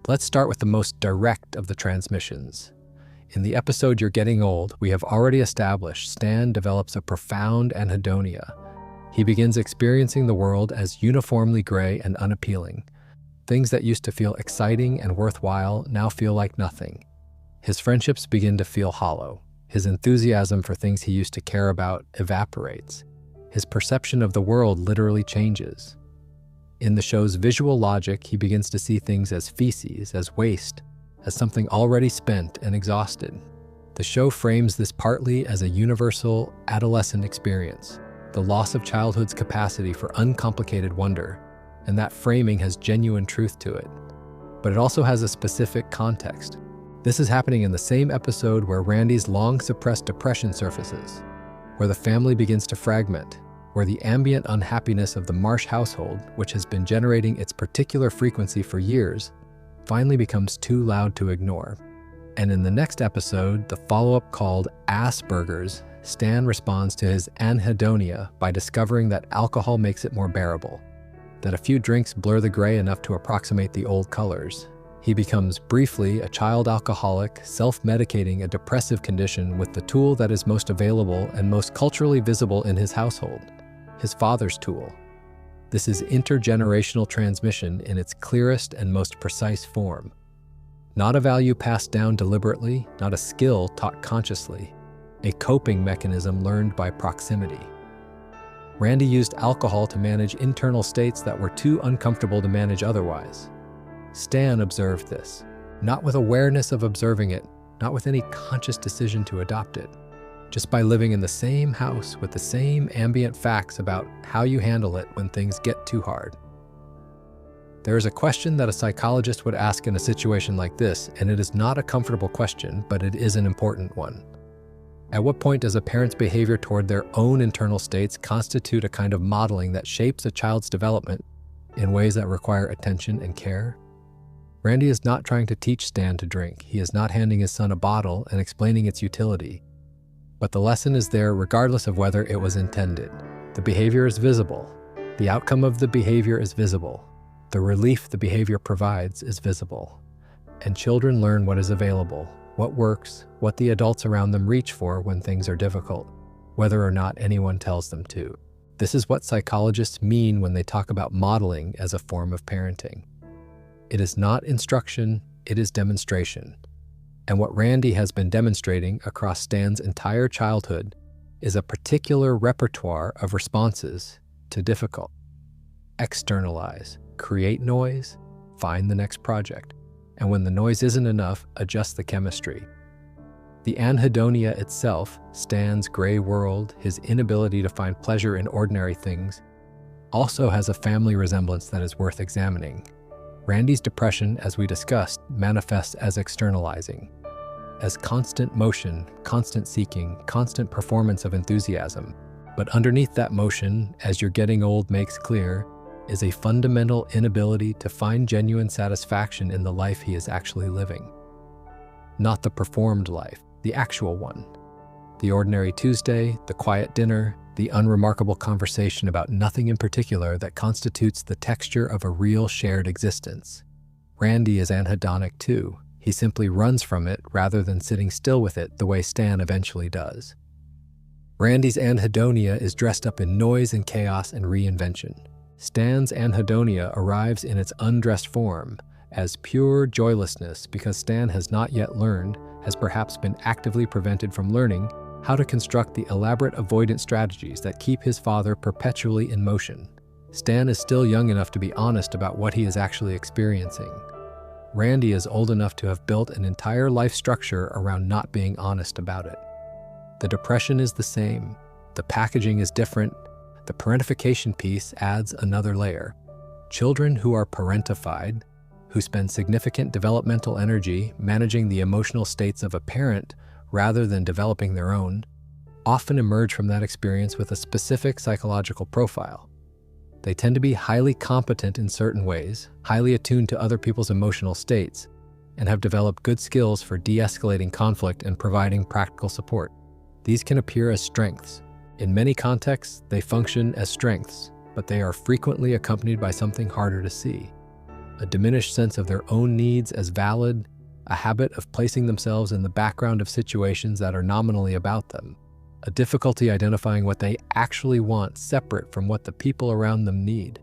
[SPEAKER 1] Let's start with the most direct of the transmissions. In the episode You're Getting Old, we have already established Stan develops a profound anhedonia. He begins experiencing the world as uniformly gray and unappealing. Things that used to feel exciting and worthwhile now feel like nothing. His friendships begin to feel hollow. His enthusiasm for things he used to care about evaporates. His perception of the world literally changes. In the show's visual logic, he begins to see things as feces, as waste, as something already spent and exhausted. The show frames this partly as a universal adolescent experience, the loss of childhood's capacity for uncomplicated wonder, and that framing has genuine truth to it. But it also has a specific context. This is happening in the same episode where Randy's long-suppressed depression surfaces, where the family begins to fragment, where the ambient unhappiness of the Marsh household, which has been generating its particular frequency for years, finally becomes too loud to ignore. And in the next episode, the follow-up called Asperger's, Stan responds to his anhedonia by discovering that alcohol makes it more bearable, that a few drinks blur the gray enough to approximate the old colors. He becomes briefly a child alcoholic, self-medicating a depressive condition with the tool that is most available and most culturally visible in his household, his father's tool. This is intergenerational transmission in its clearest and most precise form. Not a value passed down deliberately, not a skill taught consciously, a coping mechanism learned by proximity. Randy used alcohol to manage internal states that were too uncomfortable to manage otherwise. Stan observed this, not with awareness of observing it, not with any conscious decision to adopt it, just by living in the same house with the same ambient facts about how you handle it when things get too hard. There is a question that a psychologist would ask in a situation like this, and it is not a comfortable question, but it is an important one. At what point does a parent's behavior toward their own internal states constitute a kind of modeling that shapes a child's development in ways that require attention and care? Randy is not trying to teach Stan to drink. He is not handing his son a bottle and explaining its utility. But the lesson is there regardless of whether it was intended. The behavior is visible. The outcome of the behavior is visible. The relief the behavior provides is visible. And children learn what is available, what works, what the adults around them reach for when things are difficult, whether or not anyone tells them to. This is what psychologists mean when they talk about modeling as a form of parenting. It is not instruction, it is demonstration. And what Randy has been demonstrating across Stan's entire childhood is a particular repertoire of responses to difficult. Externalize, create noise, find the next project. And when the noise isn't enough, adjust the chemistry. The anhedonia itself, Stan's gray world, his inability to find pleasure in ordinary things, also has a family resemblance that is worth examining. Randy's depression, as we discussed, manifests as externalizing, as constant motion, constant seeking, constant performance of enthusiasm. But underneath that motion, as You're Getting Old makes clear, is a fundamental inability to find genuine satisfaction in the life he is actually living. Not the performed life, the actual one. The ordinary Tuesday, the quiet dinner, the unremarkable conversation about nothing in particular that constitutes the texture of a real shared existence. Randy is anhedonic too. He simply runs from it rather than sitting still with it the way Stan eventually does. Randy's anhedonia is dressed up in noise and chaos and reinvention. Stan's anhedonia arrives in its undressed form as pure joylessness because Stan has not yet learned, has perhaps been actively prevented from learning, how to construct the elaborate avoidance strategies that keep his father perpetually in motion. Stan is still young enough to be honest about what he is actually experiencing. Randy is old enough to have built an entire life structure around not being honest about it. The depression is the same. The packaging is different. The parentification piece adds another layer. Children who are parentified, who spend significant developmental energy managing the emotional states of a parent rather than developing their own, often emerge from that experience with a specific psychological profile. They tend to be highly competent in certain ways, highly attuned to other people's emotional states, and have developed good skills for de-escalating conflict and providing practical support. These can appear as strengths. In many contexts, they function as strengths, but they are frequently accompanied by something harder to see: a diminished sense of their own needs as valid, a habit of placing themselves in the background of situations that are nominally about them, a difficulty identifying what they actually want separate from what the people around them need.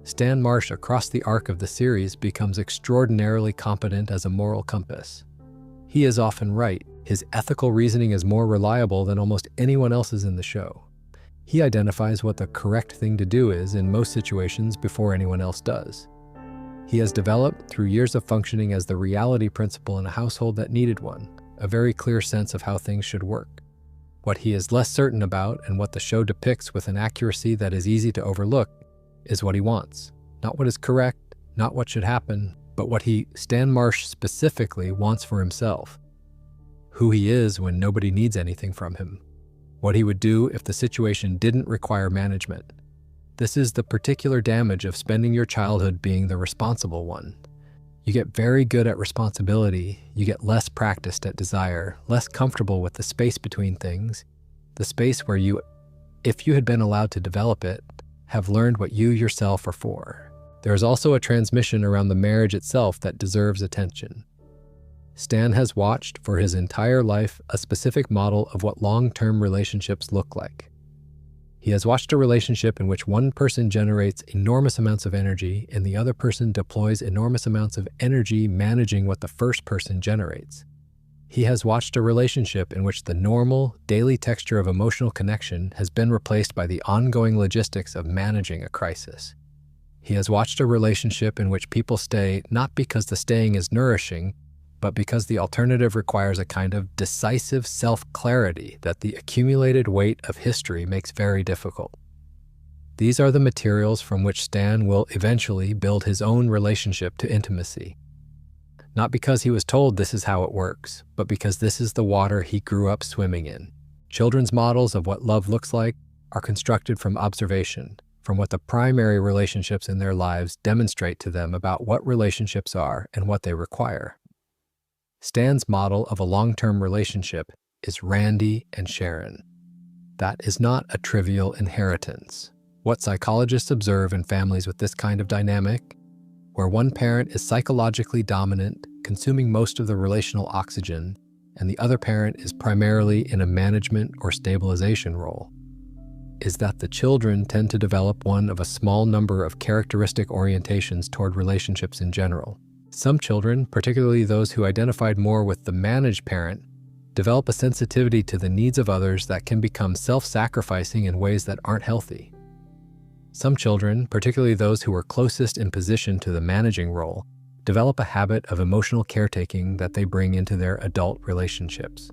[SPEAKER 1] Stan Marsh, across the arc of the series, becomes extraordinarily competent as a moral compass. He is often right. His ethical reasoning is more reliable than almost anyone else's in the show. He identifies what the correct thing to do is in most situations before anyone else does. He has developed, through years of functioning as the reality principle in a household that needed one, a very clear sense of how things should work. What he is less certain about, and what the show depicts with an accuracy that is easy to overlook, is what he wants. Not what is correct, not what should happen, but what Stan Marsh specifically, wants for himself. Who he is when nobody needs anything from him. What he would do if the situation didn't require management. This is the particular damage of spending your childhood being the responsible one. You get very good at responsibility, you get less practiced at desire, less comfortable with the space between things, the space where you, if you had been allowed to develop it, have learned what you yourself are for. There is also a transmission around the marriage itself that deserves attention. Stan has watched for his entire life a specific model of what long-term relationships look like. He has watched a relationship in which one person generates enormous amounts of energy and the other person deploys enormous amounts of energy managing what the first person generates. He has watched a relationship in which the normal, daily texture of emotional connection has been replaced by the ongoing logistics of managing a crisis. He has watched a relationship in which people stay not because the staying is nourishing, but because the alternative requires a kind of decisive self-clarity that the accumulated weight of history makes very difficult. These are the materials from which Stan will eventually build his own relationship to intimacy. Not because he was told this is how it works, but because this is the water he grew up swimming in. Children's models of what love looks like are constructed from observation, from what the primary relationships in their lives demonstrate to them about what relationships are and what they require. Stan's model of a long-term relationship is Randy and Sharon. That is not a trivial inheritance. What psychologists observe in families with this kind of dynamic, where one parent is psychologically dominant, consuming most of the relational oxygen, and the other parent is primarily in a management or stabilization role, is that the children tend to develop one of a small number of characteristic orientations toward relationships in general. Some children, particularly those who identified more with the managed parent, develop a sensitivity to the needs of others that can become self-sacrificing in ways that aren't healthy. Some children, particularly those who are closest in position to the managing role, develop a habit of emotional caretaking that they bring into their adult relationships.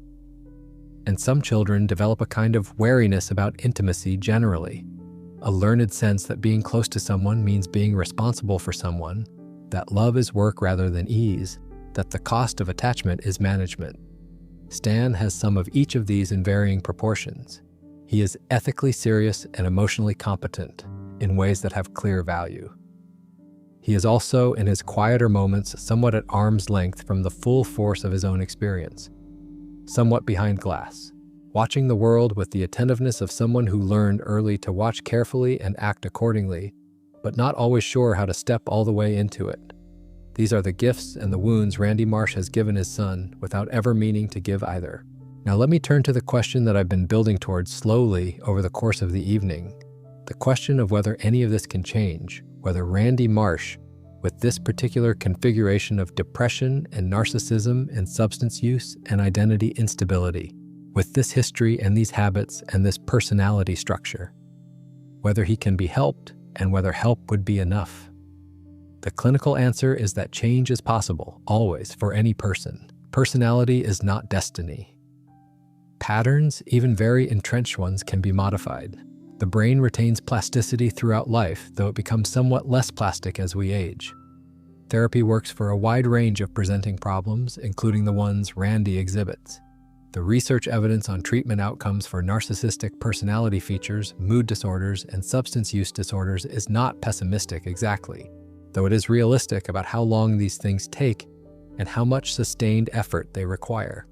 [SPEAKER 1] And some children develop a kind of wariness about intimacy generally, a learned sense that being close to someone means being responsible for someone, that love is work rather than ease, that the cost of attachment is management. Stan has some of each of these in varying proportions. He is ethically serious and emotionally competent in ways that have clear value. He is also, in his quieter moments, somewhat at arm's length from the full force of his own experience, somewhat behind glass, watching the world with the attentiveness of someone who learned early to watch carefully and act accordingly, but not always sure how to step all the way into it. These are the gifts and the wounds Randy Marsh has given his son without ever meaning to give either. Now let me turn to the question that I've been building towards slowly over the course of the evening. The question of whether any of this can change, whether Randy Marsh, with this particular configuration of depression and narcissism and substance use and identity instability, with this history and these habits and this personality structure, whether he can be helped and whether help would be enough. The clinical answer is that change is possible, always, for any person. Personality is not destiny. Patterns, even very entrenched ones, can be modified. The brain retains plasticity throughout life, though it becomes somewhat less plastic as we age. Therapy works for a wide range of presenting problems, including the ones Randy exhibits. The research evidence on treatment outcomes for narcissistic personality features, mood disorders, and substance use disorders is not pessimistic exactly, though it is realistic about how long these things take and how much sustained effort they require.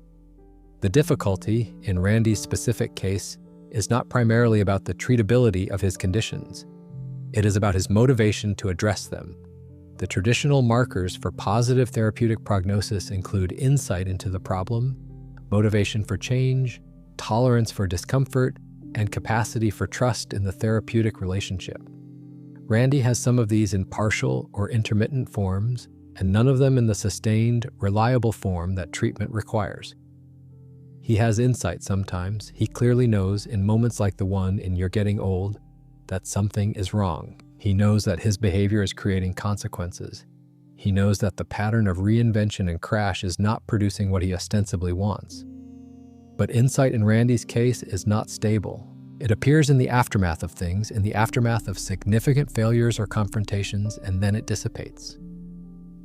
[SPEAKER 1] The difficulty, in Randy's specific case, is not primarily about the treatability of his conditions. It is about his motivation to address them. The traditional markers for positive therapeutic prognosis include insight into the problem, motivation for change, tolerance for discomfort, and capacity for trust in the therapeutic relationship. Randy has some of these in partial or intermittent forms, and none of them in the sustained, reliable form that treatment requires. He has insight sometimes. He clearly knows, in moments like the one in You're Getting Old, that something is wrong. He knows that his behavior is creating consequences. He knows that the pattern of reinvention and crash is not producing what he ostensibly wants. But insight in Randy's case is not stable. It appears in the aftermath of things, in the aftermath of significant failures or confrontations, and then it dissipates.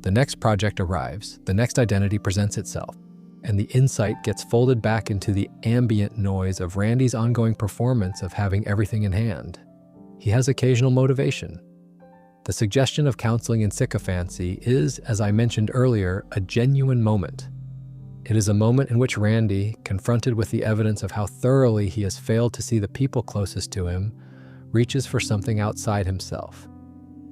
[SPEAKER 1] The next project arrives, the next identity presents itself, and the insight gets folded back into the ambient noise of Randy's ongoing performance of having everything in hand. He has occasional motivation. The suggestion of counseling in sycophancy is, as I mentioned earlier, a genuine moment. It is a moment in which Randy, confronted with the evidence of how thoroughly he has failed to see the people closest to him, reaches for something outside himself.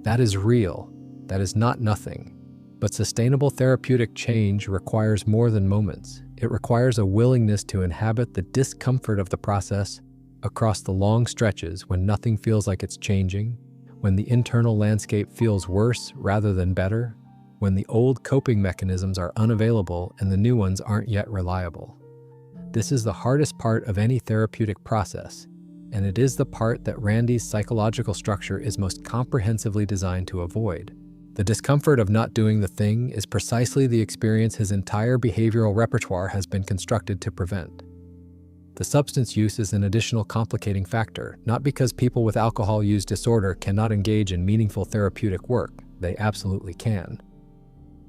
[SPEAKER 1] That is real. That is not nothing. But sustainable therapeutic change requires more than moments. It requires a willingness to inhabit the discomfort of the process across the long stretches when nothing feels like it's changing, when the internal landscape feels worse rather than better, when the old coping mechanisms are unavailable and the new ones aren't yet reliable. This is the hardest part of any therapeutic process, and it is the part that Randy's psychological structure is most comprehensively designed to avoid. The discomfort of not doing the thing is precisely the experience his entire behavioral repertoire has been constructed to prevent. The substance use is an additional complicating factor, not because people with alcohol use disorder cannot engage in meaningful therapeutic work. They absolutely can.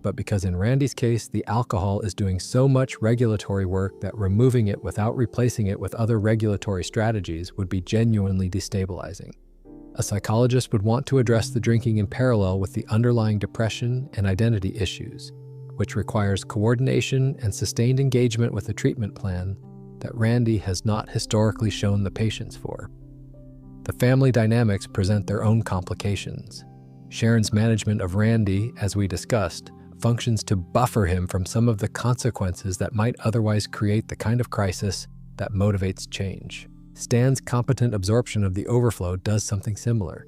[SPEAKER 1] But because in Randy's case, the alcohol is doing so much regulatory work that removing it without replacing it with other regulatory strategies would be genuinely destabilizing. A psychologist would want to address the drinking in parallel with the underlying depression and identity issues, which requires coordination and sustained engagement with a treatment plan that Randy has not historically shown the patience for. The family dynamics present their own complications. Sharon's management of Randy, as we discussed, functions to buffer him from some of the consequences that might otherwise create the kind of crisis that motivates change. Stan's competent absorption of the overflow does something similar.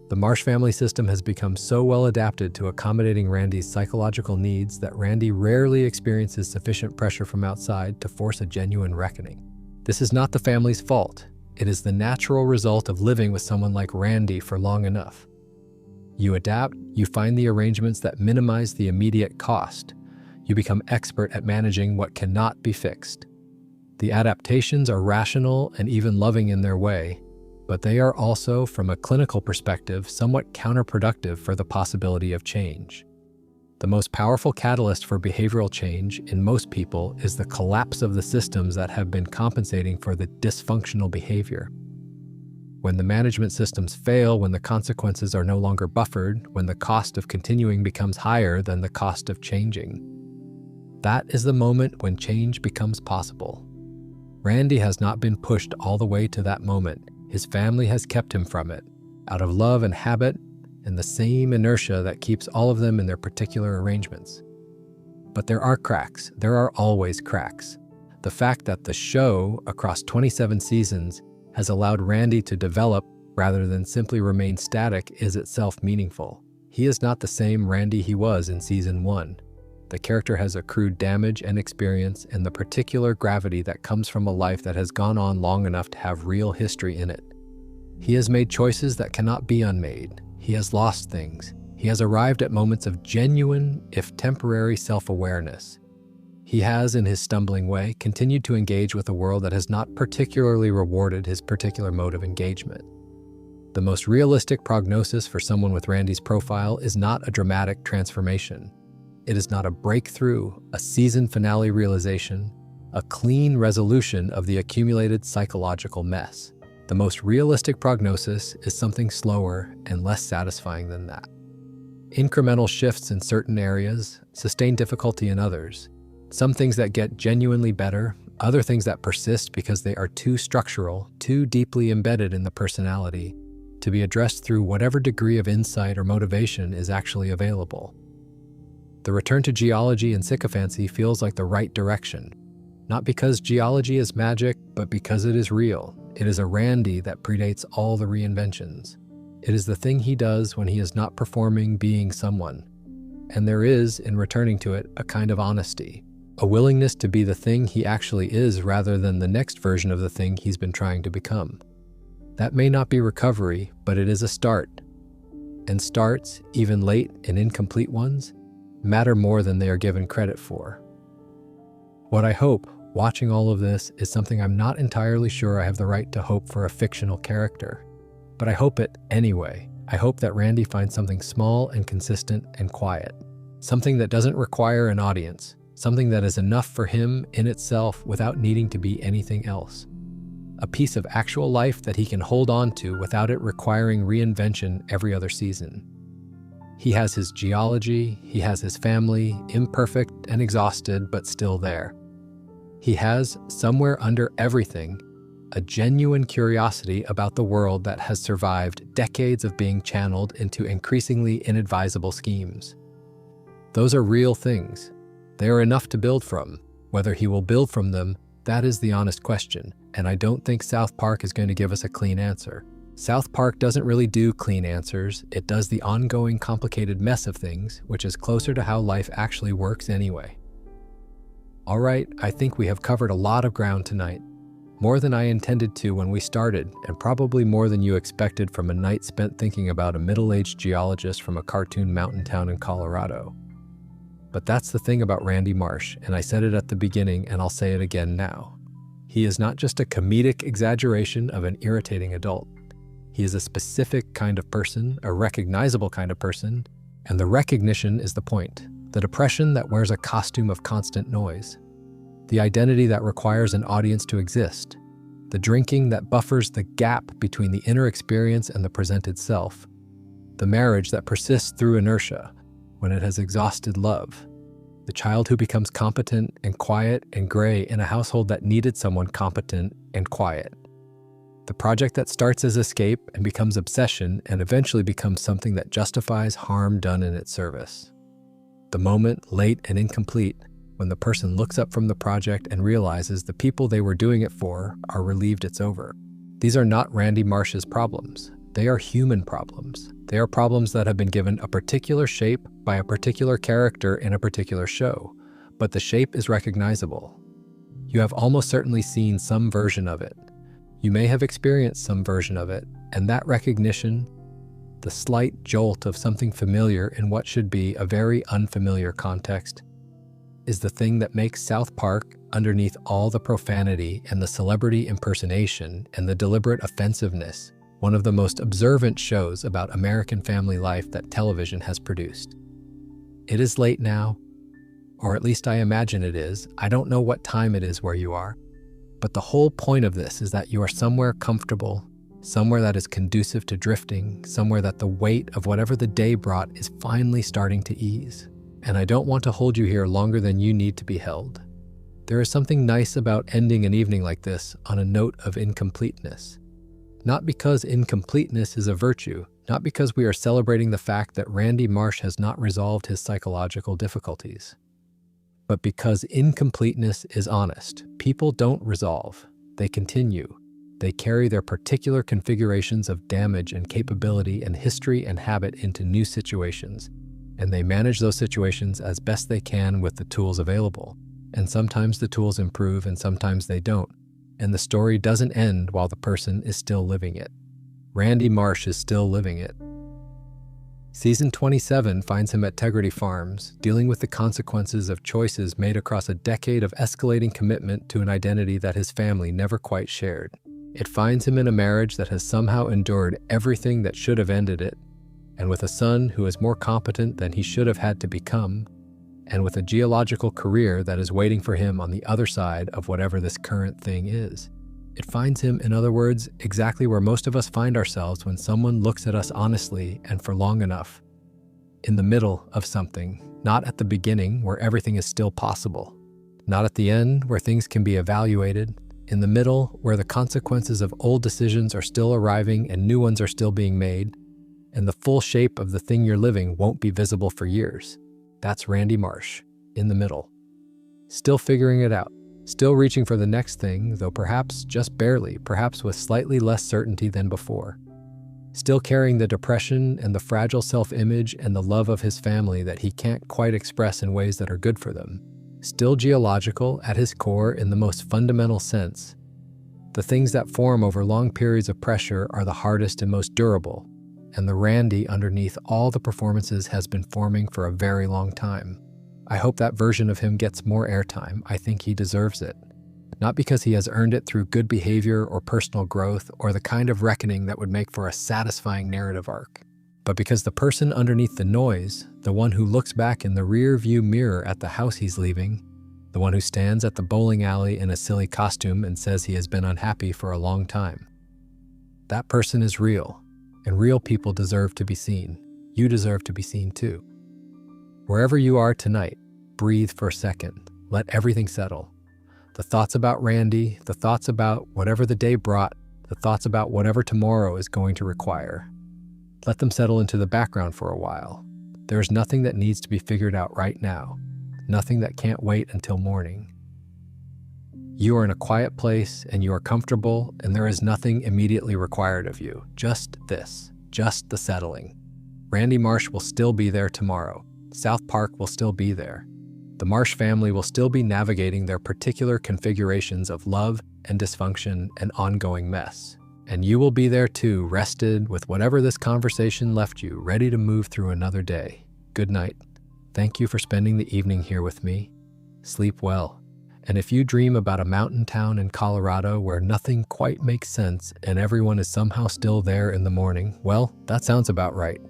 [SPEAKER 1] The Marsh family system has become so well adapted to accommodating Randy's psychological needs that Randy rarely experiences sufficient pressure from outside to force a genuine reckoning. This is not the family's fault. It is the natural result of living with someone like Randy for long enough. You adapt, you find the arrangements that minimize the immediate cost. You become expert at managing what cannot be fixed. The adaptations are rational and even loving in their way, but they are also, from a clinical perspective, somewhat counterproductive for the possibility of change. The most powerful catalyst for behavioral change in most people is the collapse of the systems that have been compensating for the dysfunctional behavior. When the management systems fail, when the consequences are no longer buffered, when the cost of continuing becomes higher than the cost of changing, that is the moment when change becomes possible. Randy has not been pushed all the way to that moment. His family has kept him from it, out of love and habit, and the same inertia that keeps all of them in their particular arrangements. But there are cracks. There are always cracks. The fact that the show, across 27 seasons, has allowed Randy to develop rather than simply remain static is itself meaningful. He is not the same Randy he was in season 1. The character has accrued damage and experience and the particular gravity that comes from a life that has gone on long enough to have real history in it. He has made choices that cannot be unmade. He has lost things. He has arrived at moments of genuine, if temporary, self-awareness. He has, in his stumbling way, continued to engage with a world that has not particularly rewarded his particular mode of engagement. The most realistic prognosis for someone with Randy's profile is not a dramatic transformation. It is not a breakthrough, a season finale realization, a clean resolution of the accumulated psychological mess. The most realistic prognosis is something slower and less satisfying than that. Incremental shifts in certain areas, sustained difficulty in others. Some things that get genuinely better, other things that persist because they are too structural, too deeply embedded in the personality, to be addressed through whatever degree of insight or motivation is actually available. The return to geology and sycophancy feels like the right direction, not because geology is magic, but because it is real. It is a Randy that predates all the reinventions. It is the thing he does when he is not performing being someone. And there is, in returning to it, a kind of honesty, a willingness to be the thing he actually is rather than the next version of the thing he's been trying to become. That may not be recovery, but it is a start. And starts, even late and incomplete ones, matter more than they are given credit for. What I hope, watching all of this, is something I'm not entirely sure I have the right to hope for a fictional character. But I hope it anyway. I hope that Randy finds something small and consistent and quiet. Something that doesn't require an audience. Something that is enough for him in itself without needing to be anything else. A piece of actual life that he can hold on to without it requiring reinvention every other season. He has his geology, he has his family, imperfect and exhausted, but still there. He has, somewhere under everything, a genuine curiosity about the world that has survived decades of being channeled into increasingly inadvisable schemes. Those are real things. They are enough to build from. Whether he will build from them, that is the honest question, and I don't think South Park is going to give us a clean answer. South Park doesn't really do clean answers. It does the ongoing complicated mess of things, which is closer to how life actually works anyway. All right, I think we have covered a lot of ground tonight. More than I intended to when we started, and probably more than you expected from a night spent thinking about a middle-aged geologist from a cartoon mountain town in Colorado. But that's the thing about Randy Marsh, and I said it at the beginning and I'll say it again now. He is not just a comedic exaggeration of an irritating adult. He is a specific kind of person, a recognizable kind of person, and the recognition is the point. The depression that wears a costume of constant noise. The identity that requires an audience to exist. The drinking that buffers the gap between the inner experience and the presented self. The marriage that persists through inertia when it has exhausted love. The child who becomes competent and quiet and gray in a household that needed someone competent and quiet. The project that starts as escape and becomes obsession and eventually becomes something that justifies harm done in its service. The moment, late and incomplete, when the person looks up from the project and realizes the people they were doing it for are relieved it's over. These are not Randy Marsh's problems. They are human problems. They are problems that have been given a particular shape by a particular character in a particular show, but the shape is recognizable. You have almost certainly seen some version of it. You may have experienced some version of it, and that recognition, the slight jolt of something familiar in what should be a very unfamiliar context, is the thing that makes South Park, underneath all the profanity and the celebrity impersonation and the deliberate offensiveness, one of the most observant shows about American family life that television has produced. It is late now, or at least I imagine it is. I don't know what time it is where you are, but the whole point of this is that you are somewhere comfortable, somewhere that is conducive to drifting, somewhere that the weight of whatever the day brought is finally starting to ease. And I don't want to hold you here longer than you need to be held. There is something nice about ending an evening like this on a note of incompleteness. Not because incompleteness is a virtue, not because we are celebrating the fact that Randy Marsh has not resolved his psychological difficulties, but because incompleteness is honest. People don't resolve, they continue. They carry their particular configurations of damage and capability and history and habit into new situations, and they manage those situations as best they can with the tools available. And sometimes the tools improve and sometimes they don't. And the story doesn't end while the person is still living it. Randy Marsh is still living it. Season 27 finds him at Tegrity Farms, dealing with the consequences of choices made across a decade of escalating commitment to an identity that his family never quite shared. It finds him in a marriage that has somehow endured everything that should have ended it, and with a son who is more competent than he should have had to become, and with a geological career that is waiting for him on the other side of whatever this current thing is. It finds him, in other words, exactly where most of us find ourselves when someone looks at us honestly and for long enough. in the middle of something, not at the beginning where everything is still possible, not at the end where things can be evaluated, in the middle where the consequences of old decisions are still arriving and new ones are still being made, and the full shape of the thing you're living won't be visible for years. That's Randy Marsh, in the middle. Still figuring it out, still reaching for the next thing, though perhaps just barely, perhaps with slightly less certainty than before. Still carrying the depression and the fragile self-image and the love of his family that he can't quite express in ways that are good for them. Still geological at his core in the most fundamental sense. The things that form over long periods of pressure are the hardest and most durable, and the Randy underneath all the performances has been forming for a very long time. I hope that version of him gets more airtime. I think he deserves it. Not because he has earned it through good behavior or personal growth or the kind of reckoning that would make for a satisfying narrative arc, but because the person underneath the noise, the one who looks back in the rear view mirror at the house he's leaving, the one who stands at the bowling alley in a silly costume and says he has been unhappy for a long time. That person is real, and real people deserve to be seen. You deserve to be seen too. Wherever you are tonight, breathe for a second. Let everything settle. The thoughts about Randy, the thoughts about whatever the day brought, the thoughts about whatever tomorrow is going to require. Let them settle into the background for a while. There is nothing that needs to be figured out right now, nothing that can't wait until morning. You are in a quiet place and you are comfortable, and there is nothing immediately required of you. Just this, just the settling. Randy Marsh will still be there tomorrow. South Park will still be there. The Marsh family will still be navigating their particular configurations of love and dysfunction and ongoing mess. And you will be there too, rested with whatever this conversation left you, ready to move through another day. Good night. Thank you for spending the evening here with me. Sleep well. And if you dream about a mountain town in Colorado where nothing quite makes sense and everyone is somehow still there in the morning, well, that sounds about right.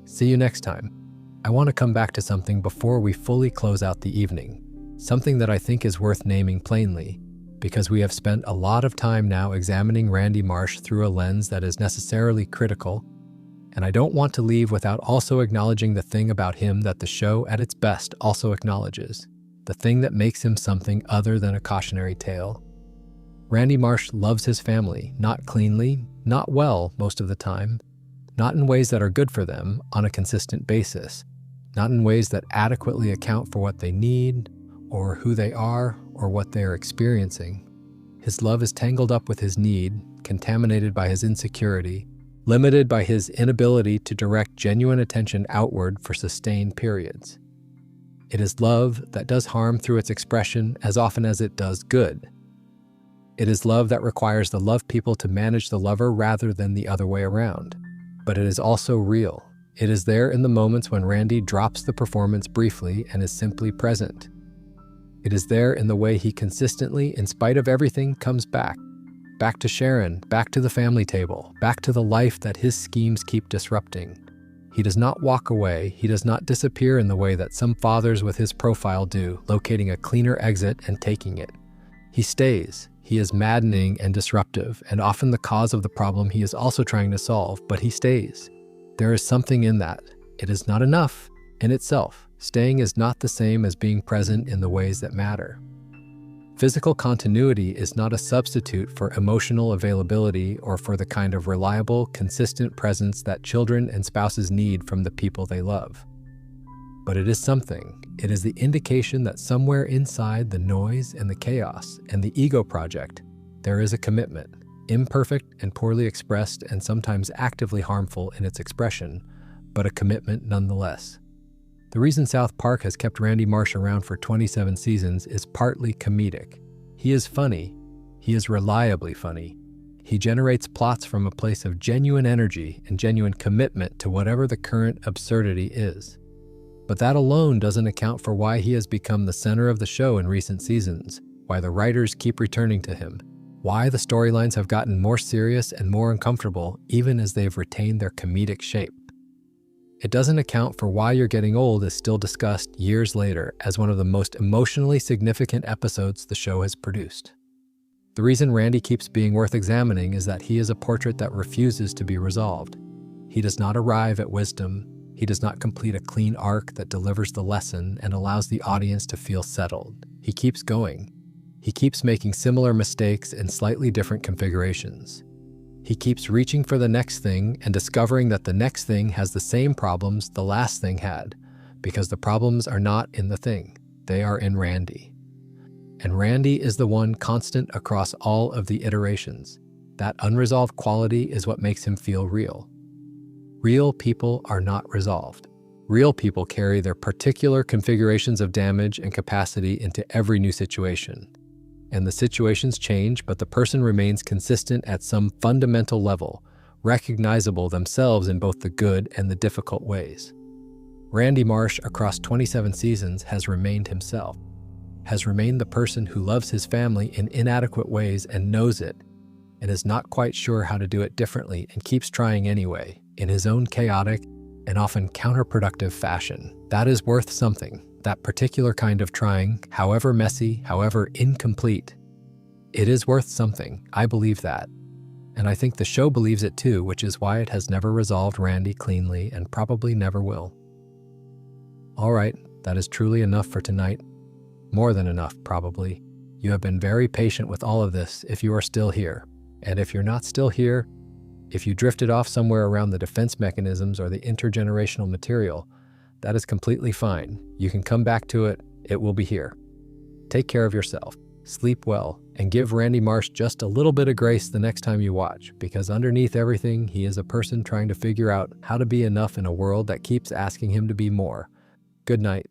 [SPEAKER 1] See you next time. I want to come back to something before we fully close out the evening, something that I think is worth naming plainly, because we have spent a lot of time now examining Randy Marsh through a lens that is necessarily critical, and I don't want to leave without also acknowledging the thing about him that the show at its best also acknowledges, the thing that makes him something other than a cautionary tale. Randy Marsh loves his family, not cleanly, not well most of the time, not in ways that are good for them on a consistent basis, not in ways that adequately account for what they need, or who they are, or what they are experiencing. His love is tangled up with his need, contaminated by his insecurity, limited by his inability to direct genuine attention outward for sustained periods. It is love that does harm through its expression as often as it does good. It is love that requires the love people to manage the lover rather than the other way around. But it is also real. It is there in the moments when Randy drops the performance briefly and is simply present. It is there in the way he consistently, in spite of everything, comes back. Back to Sharon, back to the family table, back to the life that his schemes keep disrupting. He does not walk away. He does not disappear in the way that some fathers with his profile do, locating a cleaner exit and taking it. He stays. He is maddening and disruptive, and often the cause of the problem he is also trying to solve, but he stays. There is something in that. It is not enough in itself. Staying is not the same as being present in the ways that matter. Physical continuity is not a substitute for emotional availability or for the kind of reliable, consistent presence that children and spouses need from the people they love. But it is something. It is the indication that somewhere inside the noise and the chaos and the ego project, there is a commitment. Imperfect and poorly expressed and sometimes actively harmful in its expression, but a commitment nonetheless. The reason South Park has kept Randy Marsh around for 27 seasons is partly comedic. He is funny. He is reliably funny. He generates plots from a place of genuine energy and genuine commitment to whatever the current absurdity is. But that alone doesn't account for why he has become the center of the show in recent seasons, why the writers keep returning to him, why the storylines have gotten more serious and more uncomfortable even as they've retained their comedic shape. It doesn't account for why You're Getting Old is still discussed years later as one of the most emotionally significant episodes the show has produced. The reason Randy keeps being worth examining is that he is a portrait that refuses to be resolved. He does not arrive at wisdom. He does not complete a clean arc that delivers the lesson and allows the audience to feel settled. He keeps going. He keeps making similar mistakes in slightly different configurations. He keeps reaching for the next thing and discovering that the next thing has the same problems the last thing had, because the problems are not in the thing, they are in Randy. And Randy is the one constant across all of the iterations. That unresolved quality is what makes him feel real. Real people are not resolved. Real people carry their particular configurations of damage and capacity into every new situation. And the situations change, but the person remains consistent at some fundamental level, recognizable themselves in both the good and the difficult ways. Randy Marsh, across 27 seasons, has remained himself, has remained the person who loves his family in inadequate ways and knows it, and is not quite sure how to do it differently and keeps trying anyway, in his own chaotic and often counterproductive fashion. That is worth something. That particular kind of trying, however messy, however incomplete, it is worth something. I believe that. And I think the show believes it too, which is why it has never resolved Randy cleanly and probably never will. All right, that is truly enough for tonight. More than enough, probably. You have been very patient with all of this if you are still here. And if you're not still here, if you drifted off somewhere around the defense mechanisms or the intergenerational material, that is completely fine. You can come back to it. It will be here. Take care of yourself, sleep well, and give Randy Marsh just a little bit of grace the next time you watch, because underneath everything, he is a person trying to figure out how to be enough in a world that keeps asking him to be more. Good night.